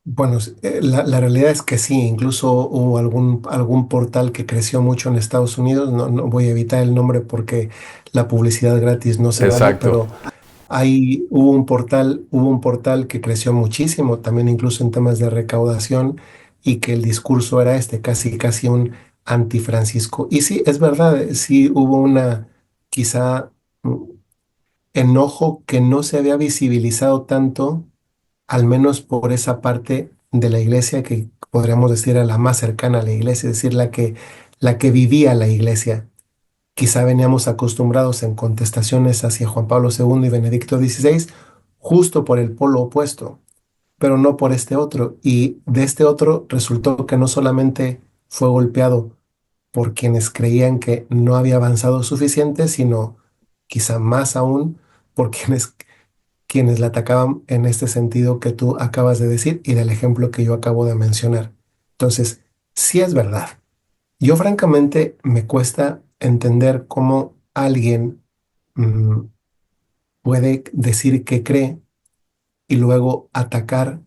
Bueno, la realidad es que sí, incluso hubo algún portal que creció mucho en Estados Unidos, no voy a evitar el nombre porque la publicidad gratis no se vale, Exacto. pero hubo un portal que creció muchísimo, también incluso en temas de recaudación, y que el discurso era casi un antifrancisco. Y sí, es verdad, sí hubo quizá, mm, enojo que no se había visibilizado tanto, al menos por esa parte de la iglesia que podríamos decir era la más cercana a la iglesia, es decir, la que vivía la iglesia. Quizá veníamos acostumbrados en contestaciones hacia Juan Pablo II y Benedicto XVI, justo por el polo opuesto, pero no por este otro. Y de este otro resultó que no solamente fue golpeado por quienes creían que no había avanzado suficiente, sino quizá más aún por quienes la atacaban en este sentido que tú acabas de decir y del ejemplo que yo acabo de mencionar. Entonces, sí es verdad. Yo francamente me cuesta entender cómo alguien mm, puede decir que cree y luego atacar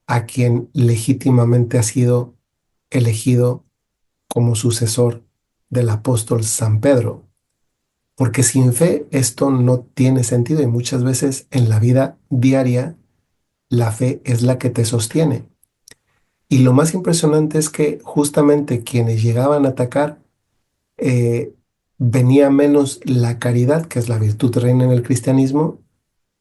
a quien legítimamente ha sido elegido como sucesor del apóstol San Pedro. Porque sin fe esto no tiene sentido, y muchas veces en la vida diaria la fe es la que te sostiene. Y lo más impresionante es que justamente quienes llegaban a atacar, eh, venía menos la caridad, que es la virtud reina en el cristianismo,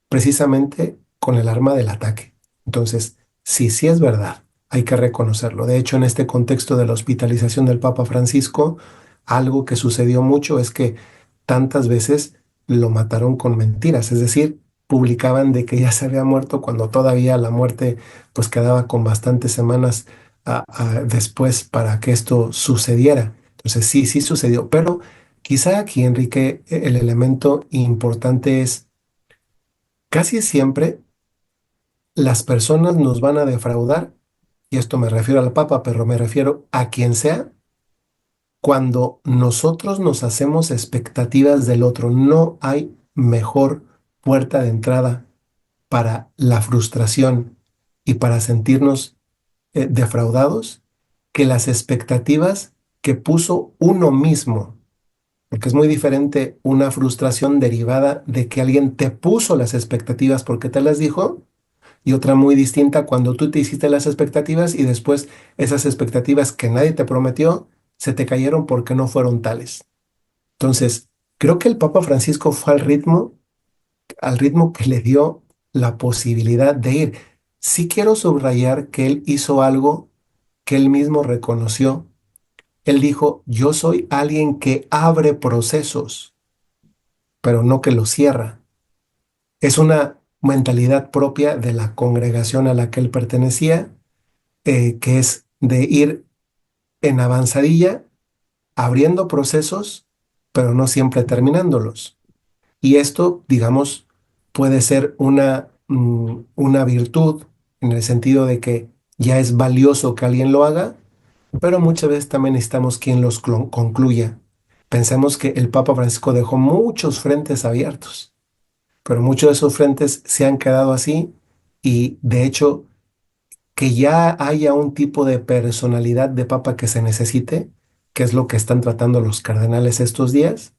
precisamente con el arma del ataque. Entonces, sí es verdad, hay que reconocerlo. De hecho, en este contexto de la hospitalización del Papa Francisco, algo que sucedió mucho es que tantas veces lo mataron con mentiras, es decir, publicaban de que ya se había muerto cuando todavía la muerte pues quedaba con bastantes semanas después para que esto sucediera. Entonces sí sucedió, pero quizá aquí, Enrique, el elemento importante es casi siempre las personas nos van a defraudar, y esto me refiero al Papa, pero me refiero a quien sea, cuando nosotros nos hacemos expectativas del otro. No hay mejor puerta de entrada para la frustración y para sentirnos defraudados que las expectativas que puso uno mismo. Porque es muy diferente una frustración derivada de que alguien te puso las expectativas porque te las dijo, y otra muy distinta cuando tú te hiciste las expectativas y después esas expectativas que nadie te prometió se te cayeron porque no fueron tales. Entonces, creo que el Papa Francisco fue al ritmo que le dio la posibilidad de ir. Sí quiero subrayar que él hizo algo que él mismo reconoció. Él dijo, yo soy alguien que abre procesos, pero no que los cierra. Es una mentalidad propia de la congregación a la que él pertenecía, que es de ir en avanzadilla, abriendo procesos, pero no siempre terminándolos. Y esto, digamos, puede ser una virtud en el sentido de que ya es valioso que alguien lo haga, pero muchas veces también necesitamos quien los concluya. Pensemos que el Papa Francisco dejó muchos frentes abiertos, pero muchos de esos frentes se han quedado así, y de hecho que ya haya un tipo de personalidad de papa que se necesite, que es lo que están tratando los cardenales estos días,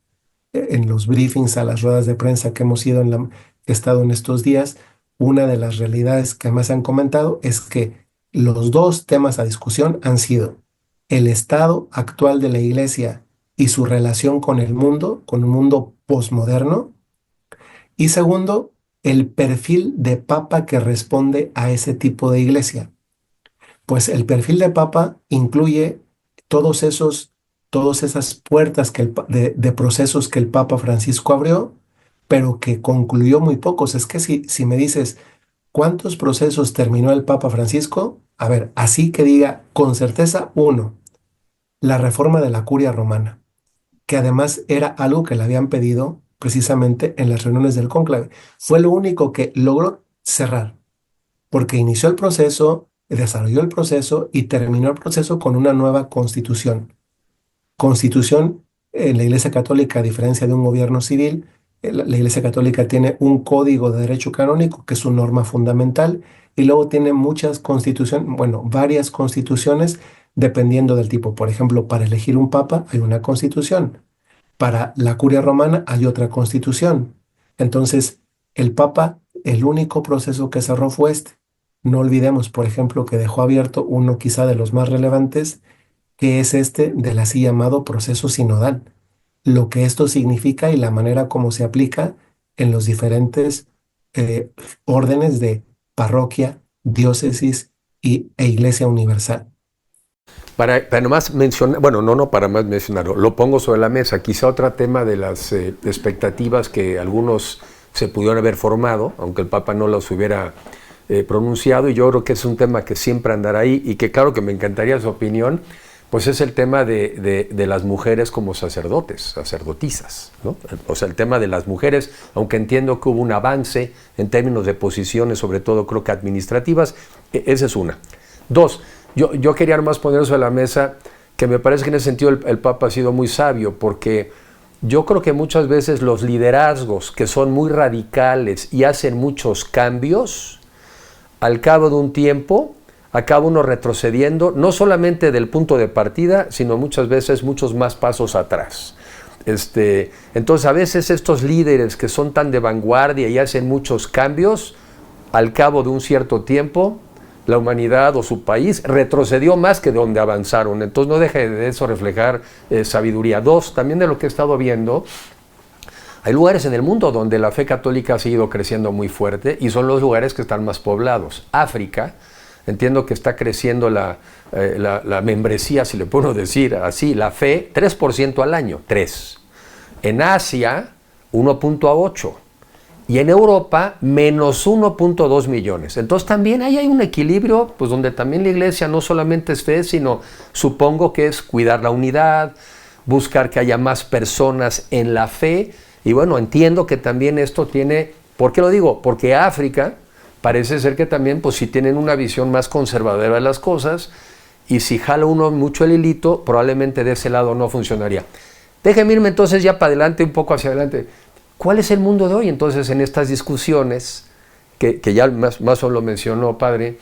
en los briefings, a las ruedas de prensa que hemos ido que he estado en estos días. Una de las realidades que más han comentado es que los dos temas a discusión han sido el estado actual de la iglesia y su relación con un mundo posmoderno, y segundo, el perfil de papa que responde a ese tipo de iglesia. Pues el perfil de papa incluye todos esos, todas esas puertas de procesos que el Papa Francisco abrió, pero que concluyó muy pocos. Es que si me dices, ¿cuántos procesos terminó el Papa Francisco? A ver, así que diga con certeza, uno, la reforma de la curia romana, que además era algo que le habían pedido precisamente en las reuniones del cónclave. Fue lo único que logró cerrar, porque inició el proceso, desarrolló el proceso y terminó el proceso con una nueva constitución. Constitución en la Iglesia Católica, a diferencia de un gobierno civil, la Iglesia Católica tiene un código de derecho canónico, que es su norma fundamental, y luego tiene muchas constituciones, bueno, varias constituciones, dependiendo del tipo. Por ejemplo, para elegir un papa hay una constitución. Para la curia romana hay otra constitución. Entonces, el Papa, el único proceso que cerró fue este. No olvidemos, por ejemplo, que dejó abierto uno quizá de los más relevantes, que es este del así llamado proceso sinodal. Lo que esto significa y la manera como se aplica en los diferentes eh, órdenes de parroquia, diócesis e iglesia universal. Para nomás mencionar, bueno, no para más mencionarlo, lo pongo sobre la mesa. Quizá otro tema de las expectativas que algunos se pudieron haber formado, aunque el Papa no los hubiera pronunciado, y yo creo que es un tema que siempre andará ahí y que claro que me encantaría su opinión, pues es el tema de las mujeres como sacerdotes, sacerdotisas, ¿no? O sea, el tema de las mujeres, aunque entiendo que hubo un avance en términos de posiciones, sobre todo creo que administrativas, esa es una. Dos, yo quería nomás poner sobre la mesa que me parece que en ese sentido el Papa ha sido muy sabio, porque yo creo que muchas veces los liderazgos que son muy radicales y hacen muchos cambios, al cabo de un tiempo, acaba uno retrocediendo, no solamente del punto de partida, sino muchas veces muchos más pasos atrás. Entonces a veces estos líderes que son tan de vanguardia y hacen muchos cambios, al cabo de un cierto tiempo, la humanidad o su país retrocedió más que de donde avanzaron. Entonces no deje de eso reflejar sabiduría. Dos, también de lo que he estado viendo, hay lugares en el mundo donde la fe católica ha seguido creciendo muy fuerte y son los lugares que están más poblados. África, entiendo que está creciendo la membresía, si le puedo decir así, la fe, 3% al año, 3. En Asia, 1.8. Y en Europa, menos 1.2 millones. Entonces también ahí hay un equilibrio, pues donde también la iglesia no solamente es fe, sino supongo que es cuidar la unidad, buscar que haya más personas en la fe. Y bueno, entiendo que también esto tiene, ¿por qué lo digo? Porque África parece ser que también, pues si tienen una visión más conservadora de las cosas, y si jala uno mucho el hilito, probablemente de ese lado no funcionaría. Déjenme irme entonces ya para adelante, un poco hacia adelante. ¿Cuál es el mundo de hoy? Entonces, en estas discusiones, que ya más o lo mencionó, padre,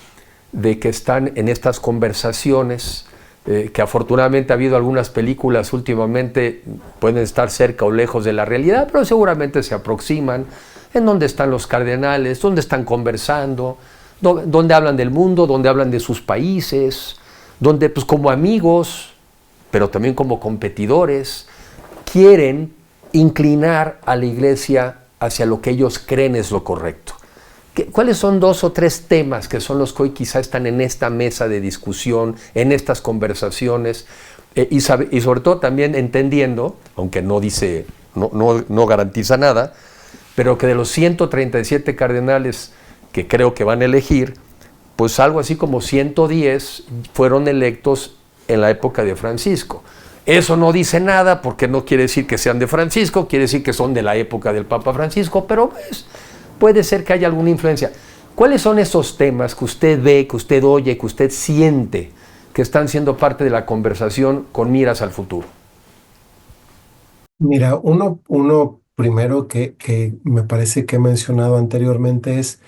de que están en estas conversaciones, que afortunadamente ha habido algunas películas últimamente, pueden estar cerca o lejos de la realidad, pero seguramente se aproximan, en donde están los cardenales, donde están conversando, donde hablan del mundo, donde hablan de sus países, donde pues como amigos, pero también como competidores, quieren inclinar a la iglesia hacia lo que ellos creen es lo correcto. ¿Cuáles son 2 o 3 temas que son los que hoy quizá están en esta mesa de discusión, en estas conversaciones, y sobre todo también entendiendo, aunque no dice, no garantiza nada, pero que de los 137 cardenales que creo que van a elegir, pues algo así como 110 fueron electos en la época de Francisco. Eso no dice nada porque no quiere decir que sean de Francisco, quiere decir que son de la época del Papa Francisco, pero pues, puede ser que haya alguna influencia. ¿Cuáles son esos temas que usted ve, que usted oye, que usted siente que están siendo parte de la conversación con miras al futuro? Mira, uno primero que me parece que he mencionado anteriormente es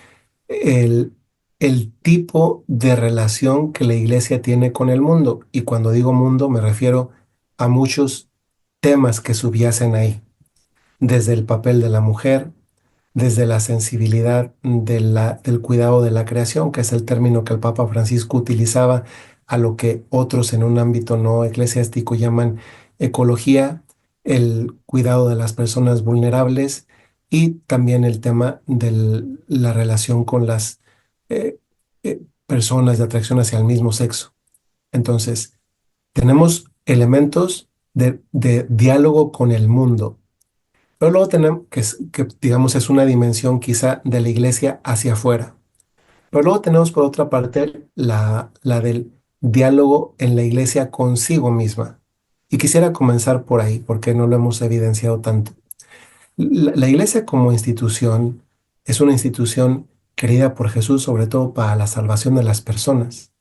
el el tipo de relación que la iglesia tiene con el mundo. Y cuando digo mundo me refiero a muchos temas que subyacen ahí, desde el papel de la mujer, desde la sensibilidad del cuidado de la creación, que es el término que el Papa Francisco utilizaba, a lo que otros en un ámbito no eclesiástico llaman ecología, el cuidado de las personas vulnerables y también el tema de la relación con las eh, personas de atracción hacia el mismo sexo. Entonces, tenemos elementos de diálogo con el mundo, pero luego tenemos que, digamos, es una dimensión quizá de la iglesia hacia afuera. Pero luego tenemos por otra parte la del diálogo en la iglesia consigo misma. Y quisiera comenzar por ahí, porque no lo hemos evidenciado tanto. La iglesia como institución es una institución querida por Jesús, sobre todo para la salvación de las personas.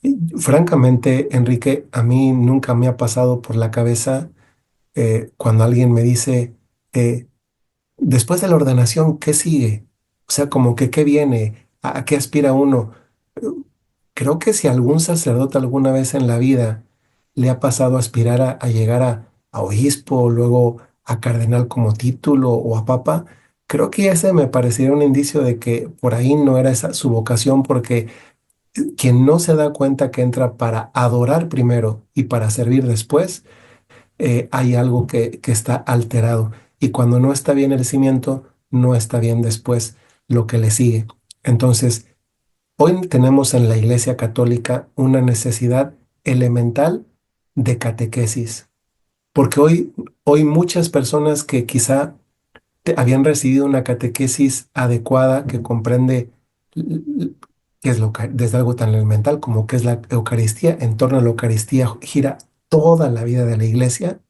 Y, francamente, Enrique, a mí nunca me ha pasado por la cabeza cuando alguien me dice, eh, después de la ordenación, ¿qué sigue? O sea, como que qué viene, a qué aspira uno. Creo que si algún sacerdote alguna vez en la vida le ha pasado a aspirar a llegar a obispo, luego a cardenal como título o a papa, creo que ese me parecería un indicio de que por ahí no era esa su vocación, porque quien no se da cuenta que entra para adorar primero y para servir después, hay algo que está alterado. Y cuando no está bien el cimiento, no está bien después lo que le sigue. Entonces, hoy tenemos en la Iglesia Católica una necesidad elemental de catequesis, porque hoy muchas personas que quizá habían recibido una catequesis adecuada que comprende l- l- qué es desde algo tan elemental como qué es la Eucaristía, en torno a la Eucaristía gira toda la vida de la Iglesia,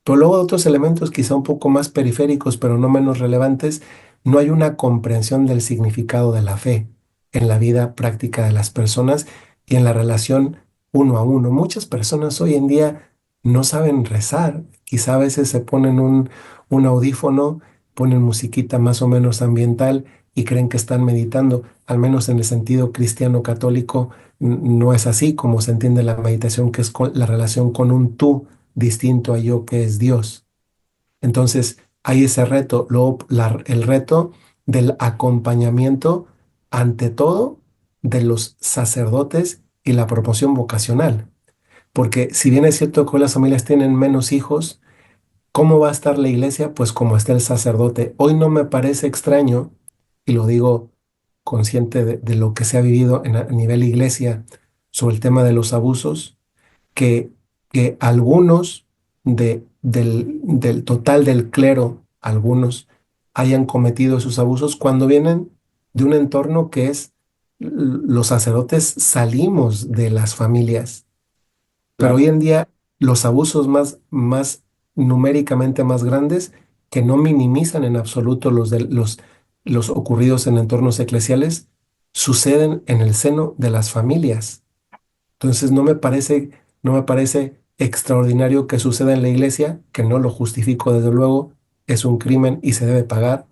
pero luego de otros elementos quizá un poco más periféricos, pero no menos relevantes, no hay una comprensión del significado de la fe en la vida práctica de las personas y en la relación uno a uno. Muchas personas hoy en día no saben rezar, quizá a veces se ponen un audífono, ponen musiquita más o menos ambiental y creen que están meditando, al menos en el sentido cristiano católico. No es así como se entiende la meditación, que es la relación con un tú distinto a yo que es Dios. Entonces, hay ese reto, luego el reto del acompañamiento ante todo de los sacerdotes y la promoción vocacional. Porque si bien es cierto que hoy las familias tienen menos hijos, ¿cómo va a estar la iglesia? Pues como está el sacerdote. Hoy no me parece extraño, y lo digo consciente de lo que se ha vivido a nivel iglesia sobre el tema de los abusos, que, que algunos del total del clero, algunos hayan cometido esos abusos cuando vienen de un entorno que es, los sacerdotes salimos de las familias, pero hoy Claro. en día los abusos más numéricamente más grandes, que no minimizan en absoluto los ocurridos en entornos eclesiales, suceden en el seno de las familias. Entonces no me parece extraordinario que suceda en la iglesia, que no lo justifico desde luego, es un crimen y se debe pagar,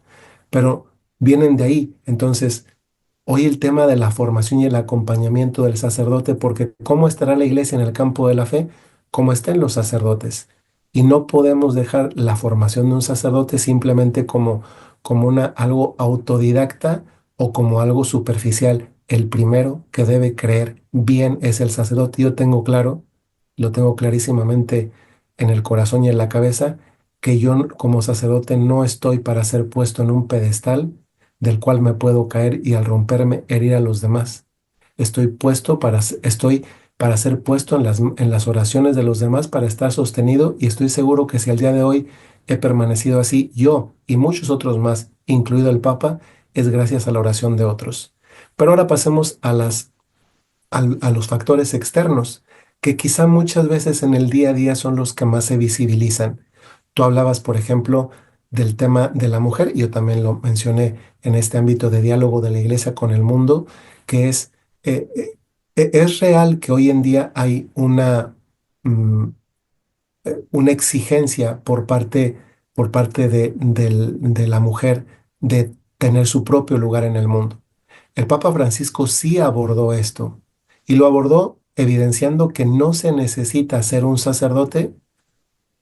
pero vienen de ahí. Entonces, hoy el tema de la formación y el acompañamiento del sacerdote, porque ¿cómo estará la iglesia en el campo de la fe? Como estén los sacerdotes. Y no podemos dejar la formación de un sacerdote simplemente como algo autodidacta o como algo superficial. El primero que debe creer bien es el sacerdote. Yo tengo claro, lo tengo clarísimamente en el corazón y en la cabeza, que yo como sacerdote no estoy para ser puesto en un pedestal del cual me puedo caer y al romperme herir a los demás. Estoy para ser puesto en las oraciones de los demás, para estar sostenido, y estoy seguro que si al día de hoy he permanecido así, yo y muchos otros más, incluido el Papa, es gracias a la oración de otros. Pero ahora pasemos a los factores externos, que quizá muchas veces en el día a día son los que más se visibilizan. Tú hablabas, por ejemplo, del tema de la mujer, y yo también lo mencioné en este ámbito de diálogo de la iglesia con el mundo, que es real que hoy en día hay mm, una exigencia por parte de la mujer de tener su propio lugar en el mundo. El Papa Francisco sí abordó esto y lo abordó evidenciando que no se necesita ser un sacerdote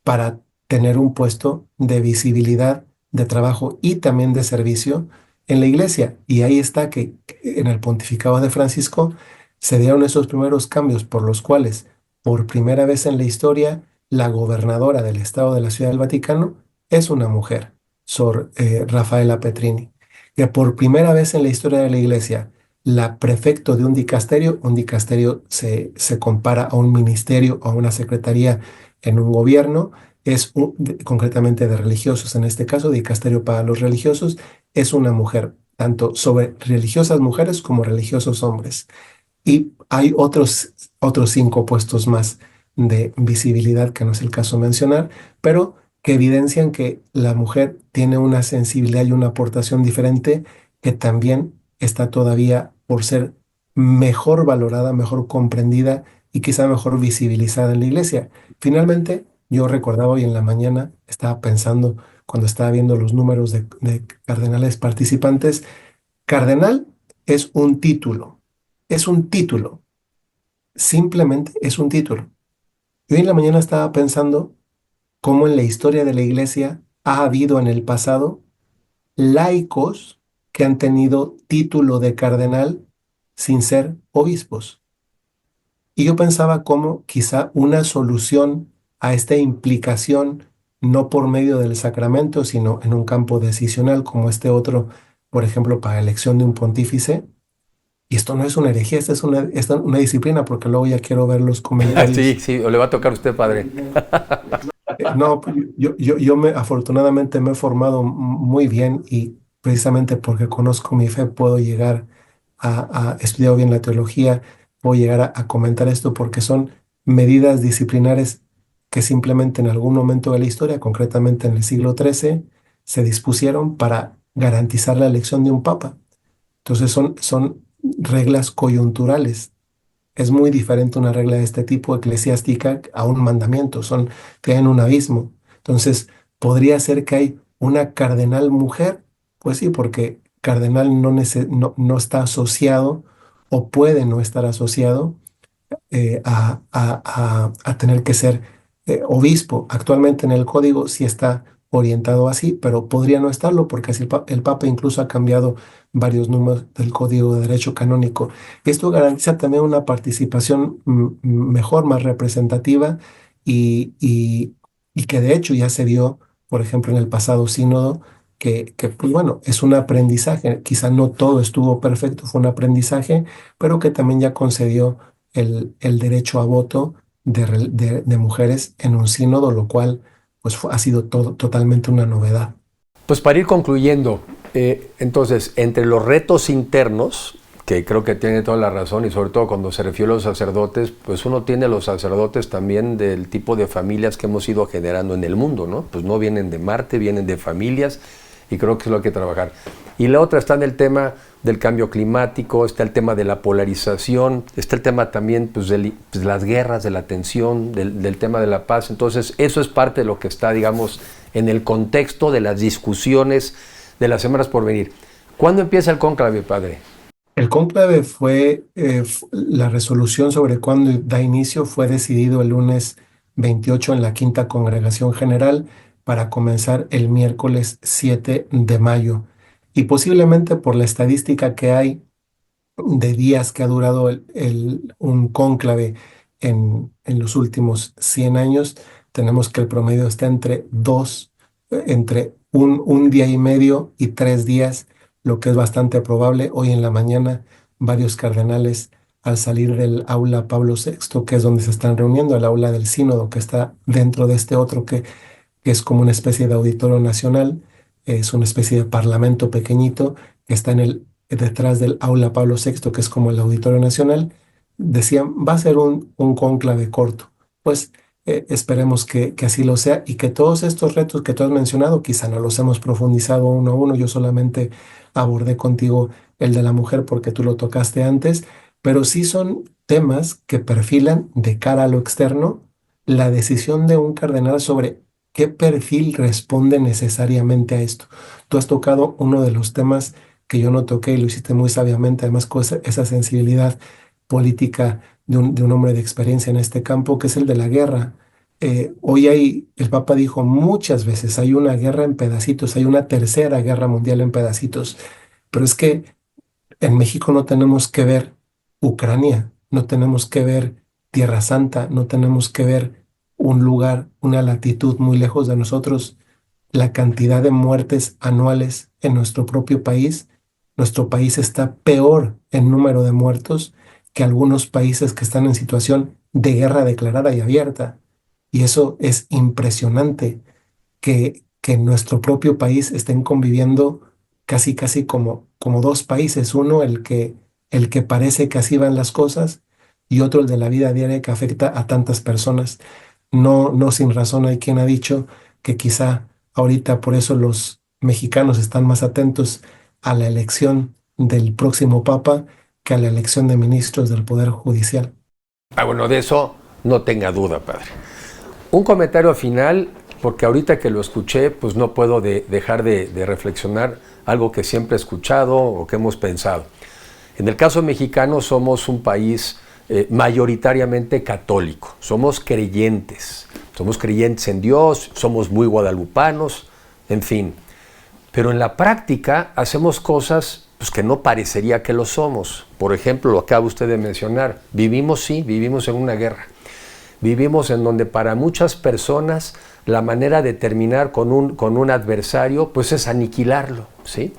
para tener un puesto de visibilidad, de trabajo y también de servicio en la iglesia. Y ahí está que en el pontificado de Francisco se dieron esos primeros cambios por los cuales, por primera vez en la historia, la gobernadora del Estado de la Ciudad del Vaticano es una mujer, Sor Rafaela Petrini. Que por primera vez en la historia de la iglesia, la prefecto de un dicasterio se compara a un ministerio o a una secretaría en un gobierno, concretamente de religiosos, en este caso, dicasterio para los religiosos, es una mujer, tanto sobre religiosas mujeres como religiosos hombres. Y hay otros 5 puestos más de visibilidad, que no es el caso mencionar, pero que evidencian que la mujer tiene una sensibilidad y una aportación diferente que también está todavía por ser mejor valorada, mejor comprendida y quizá mejor visibilizada en la iglesia. Finalmente, yo recordaba hoy en la mañana, estaba pensando cuando estaba viendo los números de cardenales participantes, cardenal es un título, es un título, simplemente es un título. Yo hoy en la mañana estaba pensando cómo en la historia de la iglesia ha habido en el pasado laicos que han tenido título de cardenal sin ser obispos. Y yo pensaba cómo quizá una solución a esta implicación, no por medio del sacramento, sino en un campo decisional como este otro, por ejemplo, para elección de un pontífice. Y esto no es una herejía, esta es una disciplina, porque luego ya quiero ver los Sí, comentarios. sí, o le va a tocar a usted, padre. No, afortunadamente me he formado muy bien y precisamente porque conozco mi fe puedo llegar a estudiar bien la teología, puedo llegar a comentar esto porque son medidas disciplinares que simplemente en algún momento de la historia, concretamente en el siglo XIII, se dispusieron para garantizar la elección de un papa. Entonces son reglas coyunturales. Es muy diferente una regla de este tipo eclesiástica a un mandamiento, tienen un abismo. Entonces, ¿podría ser que hay una cardenal mujer? Pues sí, porque cardenal no está asociado o puede no estar asociado a tener que ser obispo. Actualmente en el código sí está orientado así, pero podría no estarlo porque así el Papa incluso ha cambiado varios números del Código de Derecho Canónico. Esto garantiza también una participación mejor, más representativa y que de hecho ya se vio, por ejemplo, en el pasado sínodo, pues bueno, es un aprendizaje. Quizá no todo estuvo perfecto, fue un aprendizaje, pero que también ya concedió el derecho a voto de mujeres en un sínodo, lo cual pues ha sido totalmente una novedad. Pues para ir concluyendo, entonces, entre los retos internos, que creo que tiene toda la razón, y sobre todo cuando se refiere a los sacerdotes, pues uno tiene los sacerdotes también del tipo de familias que hemos ido generando en el mundo, ¿no? Pues no vienen de Marte, vienen de familias, y creo que es lo que hay que trabajar. Y la otra está en el tema del cambio climático, está el tema de la polarización, está el tema también pues, de las guerras, de la tensión, del tema de la paz. Entonces, eso es parte de lo que está, digamos, en el contexto de las discusiones de las semanas por venir. ¿Cuándo empieza el cónclave, padre? El cónclave la resolución sobre cuándo da inicio fue decidido el lunes 28 en la Quinta Congregación General para comenzar el miércoles 7 de mayo. Y posiblemente por la estadística que hay de días que ha durado un cónclave en los últimos 100 años, tenemos que el promedio está entre un día y medio y 3 días, lo que es bastante probable. Hoy en la mañana, varios cardenales, al salir del aula Pablo VI, que es donde se están reuniendo, el aula del sínodo, que está dentro de este otro que es como una especie de auditorio nacional, es una especie de parlamento pequeñito que está detrás del aula Pablo VI, que es como el auditorio nacional, decían, va a ser un cónclave corto. Pues esperemos que así lo sea y que todos estos retos que tú has mencionado, quizá no los hemos profundizado uno a uno, yo solamente abordé contigo el de la mujer porque tú lo tocaste antes, pero sí son temas que perfilan de cara a lo externo la decisión de un cardenal sobre qué perfil responde necesariamente a esto. Tú has tocado uno de los temas que yo no toqué y lo hiciste muy sabiamente, además con esa sensibilidad política de un hombre de experiencia en este campo, que es el de la guerra. El Papa dijo muchas veces, hay una guerra en pedacitos, hay una tercera guerra mundial en pedacitos, pero es que en México no tenemos que ver Ucrania, no tenemos que ver Tierra Santa, no tenemos que ver un lugar, una latitud muy lejos de nosotros. La cantidad de muertes anuales en nuestro país está peor en número de muertos que algunos países que están en situación de guerra declarada y abierta. Y eso es impresionante que en nuestro propio país estén conviviendo casi como dos países. Uno, el que parece que así van las cosas, y otro, el de la vida diaria que afecta a tantas personas. No sin razón hay quien ha dicho que quizá ahorita por eso los mexicanos están más atentos a la elección del próximo papa que a la elección de ministros del Poder Judicial. Bueno, de eso no tenga duda, padre. Un comentario final, porque ahorita que lo escuché, pues no puedo dejar de reflexionar algo que siempre he escuchado o que hemos pensado. En el caso mexicano somos un país mayoritariamente católico, somos creyentes en Dios, somos muy guadalupanos, en fin. Pero en la práctica hacemos cosas pues, que no parecería que lo somos. Por ejemplo, lo acaba usted de mencionar, vivimos en una guerra. Vivimos en donde para muchas personas la manera de terminar con un adversario pues es aniquilarlo, ¿sí?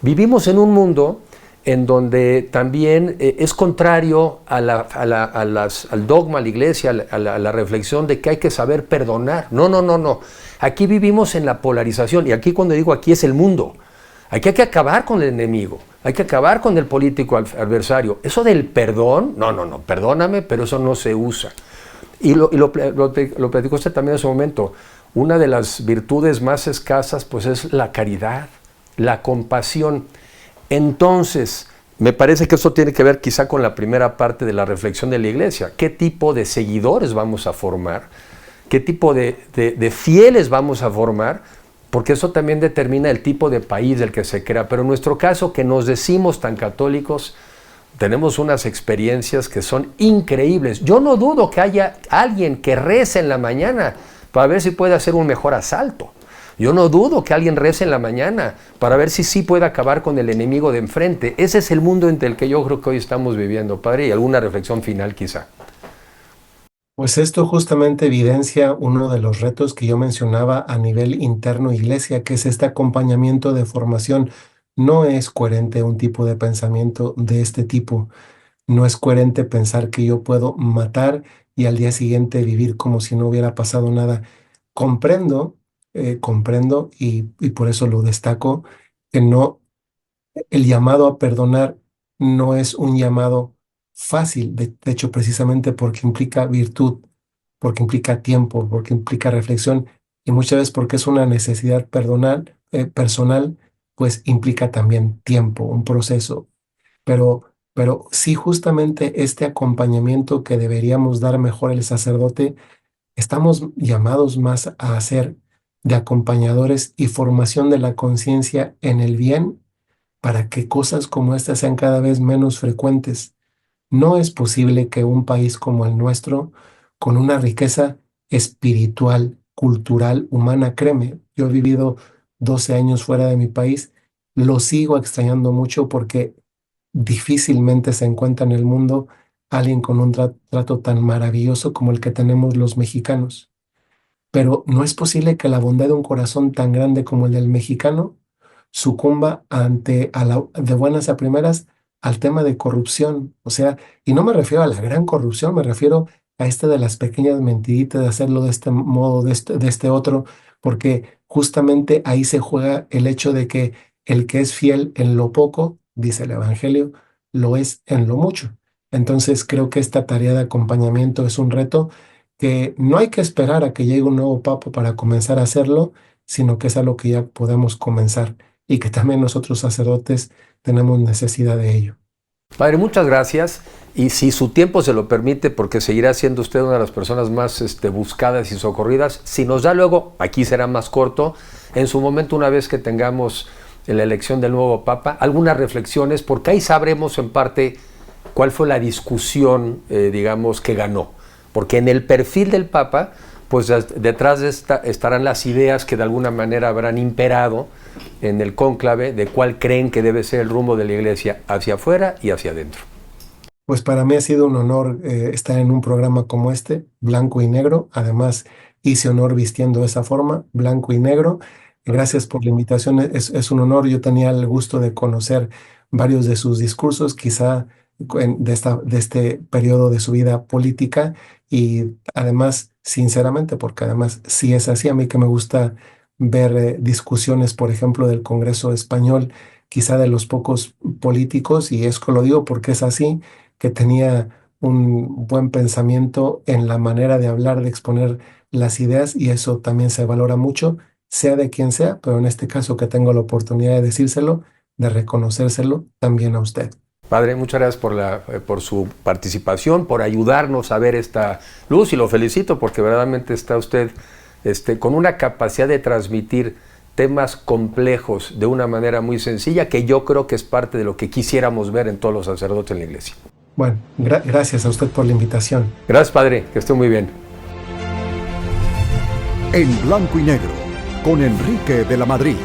Vivimos en un mundo en donde también es contrario al dogma, a la iglesia, a la reflexión de que hay que saber perdonar. No. Aquí vivimos en la polarización, y aquí cuando digo aquí es el mundo. Aquí hay que acabar con el enemigo, hay que acabar con el político adversario. Eso del perdón, no, perdóname, pero eso no se usa. Y lo platicó usted también en su momento. Una de las virtudes más escasas pues es la caridad, la compasión. Entonces, me parece que eso tiene que ver quizá con la primera parte de la reflexión de la iglesia. ¿Qué tipo de seguidores vamos a formar? ¿Qué tipo de fieles vamos a formar? Porque eso también determina el tipo de país del que se crea. Pero en nuestro caso, que nos decimos tan católicos, tenemos unas experiencias que son increíbles. Yo no dudo que haya alguien que rece en la mañana para ver si puede hacer un mejor asalto. Yo no dudo que alguien rece en la mañana para ver si sí puede acabar con el enemigo de enfrente. Ese es el mundo entre el que yo creo que hoy estamos viviendo, padre. Y alguna reflexión final quizá. Pues esto justamente evidencia uno de los retos que yo mencionaba a nivel interno iglesia, que es este acompañamiento de formación. No es coherente un tipo de pensamiento de este tipo. No es coherente pensar que yo puedo matar y al día siguiente vivir como si no hubiera pasado nada. Comprendo, comprendo y por eso lo destaco, que no, el llamado a perdonar no es un llamado fácil, de hecho precisamente porque implica virtud, porque implica tiempo, porque implica reflexión y muchas veces porque es una necesidad personal, pues implica también tiempo, un proceso. Pero sí, justamente este acompañamiento que deberíamos dar mejor el sacerdote, estamos llamados más a hacer de acompañadores y formación de la conciencia en el bien para que cosas como estas sean cada vez menos frecuentes. No es posible que un país como el nuestro, con una riqueza espiritual, cultural, humana, créeme, yo he vivido 12 años fuera de mi país, lo sigo extrañando mucho porque difícilmente se encuentra en el mundo alguien con un trato tan maravilloso como el que tenemos los mexicanos. Pero no es posible que la bondad de un corazón tan grande como el del mexicano sucumba de buenas a primeras al tema de corrupción. O sea, y no me refiero a la gran corrupción, me refiero a de las pequeñas mentiritas, de hacerlo de este modo, de este otro, porque justamente ahí se juega el hecho de que el que es fiel en lo poco, dice el Evangelio, lo es en lo mucho. Entonces creo que esta tarea de acompañamiento es un reto que no hay que esperar a que llegue un nuevo papa para comenzar a hacerlo, sino que es algo que ya podemos comenzar y que también nosotros sacerdotes tenemos necesidad de ello. Padre, muchas gracias, y si su tiempo se lo permite, porque seguirá siendo usted una de las personas más buscadas y socorridas, si nos da luego, aquí será más corto, en su momento una vez que tengamos en la elección del nuevo Papa, algunas reflexiones, porque ahí sabremos en parte cuál fue la discusión, digamos, que ganó. Porque en el perfil del Papa, pues detrás de estarán las ideas que de alguna manera habrán imperado en el cónclave de cuál creen que debe ser el rumbo de la Iglesia hacia afuera y hacia adentro. Pues para mí ha sido un honor estar en un programa como este, blanco y negro. Además, hice honor vistiendo de esa forma, blanco y negro. Gracias por la invitación, es un honor. Yo tenía el gusto de conocer varios de sus discursos, quizá de este periodo de su vida política, y además, sinceramente, porque además sí es así, a mí que me gusta ver discusiones, por ejemplo, del Congreso español, quizá de los pocos políticos, y esto lo digo porque es así, que tenía un buen pensamiento en la manera de hablar, de exponer las ideas, y eso también se valora mucho, sea de quien sea, pero en este caso que tengo la oportunidad de decírselo, de reconocérselo también a usted. Padre, muchas gracias por su participación, por ayudarnos a ver esta luz, y lo felicito porque verdaderamente está usted con una capacidad de transmitir temas complejos de una manera muy sencilla, que yo creo que es parte de lo que quisiéramos ver en todos los sacerdotes en la Iglesia. Bueno, gracias a usted por la invitación. Gracias, Padre, que esté muy bien. En blanco y negro, con Enrique de la Madrid.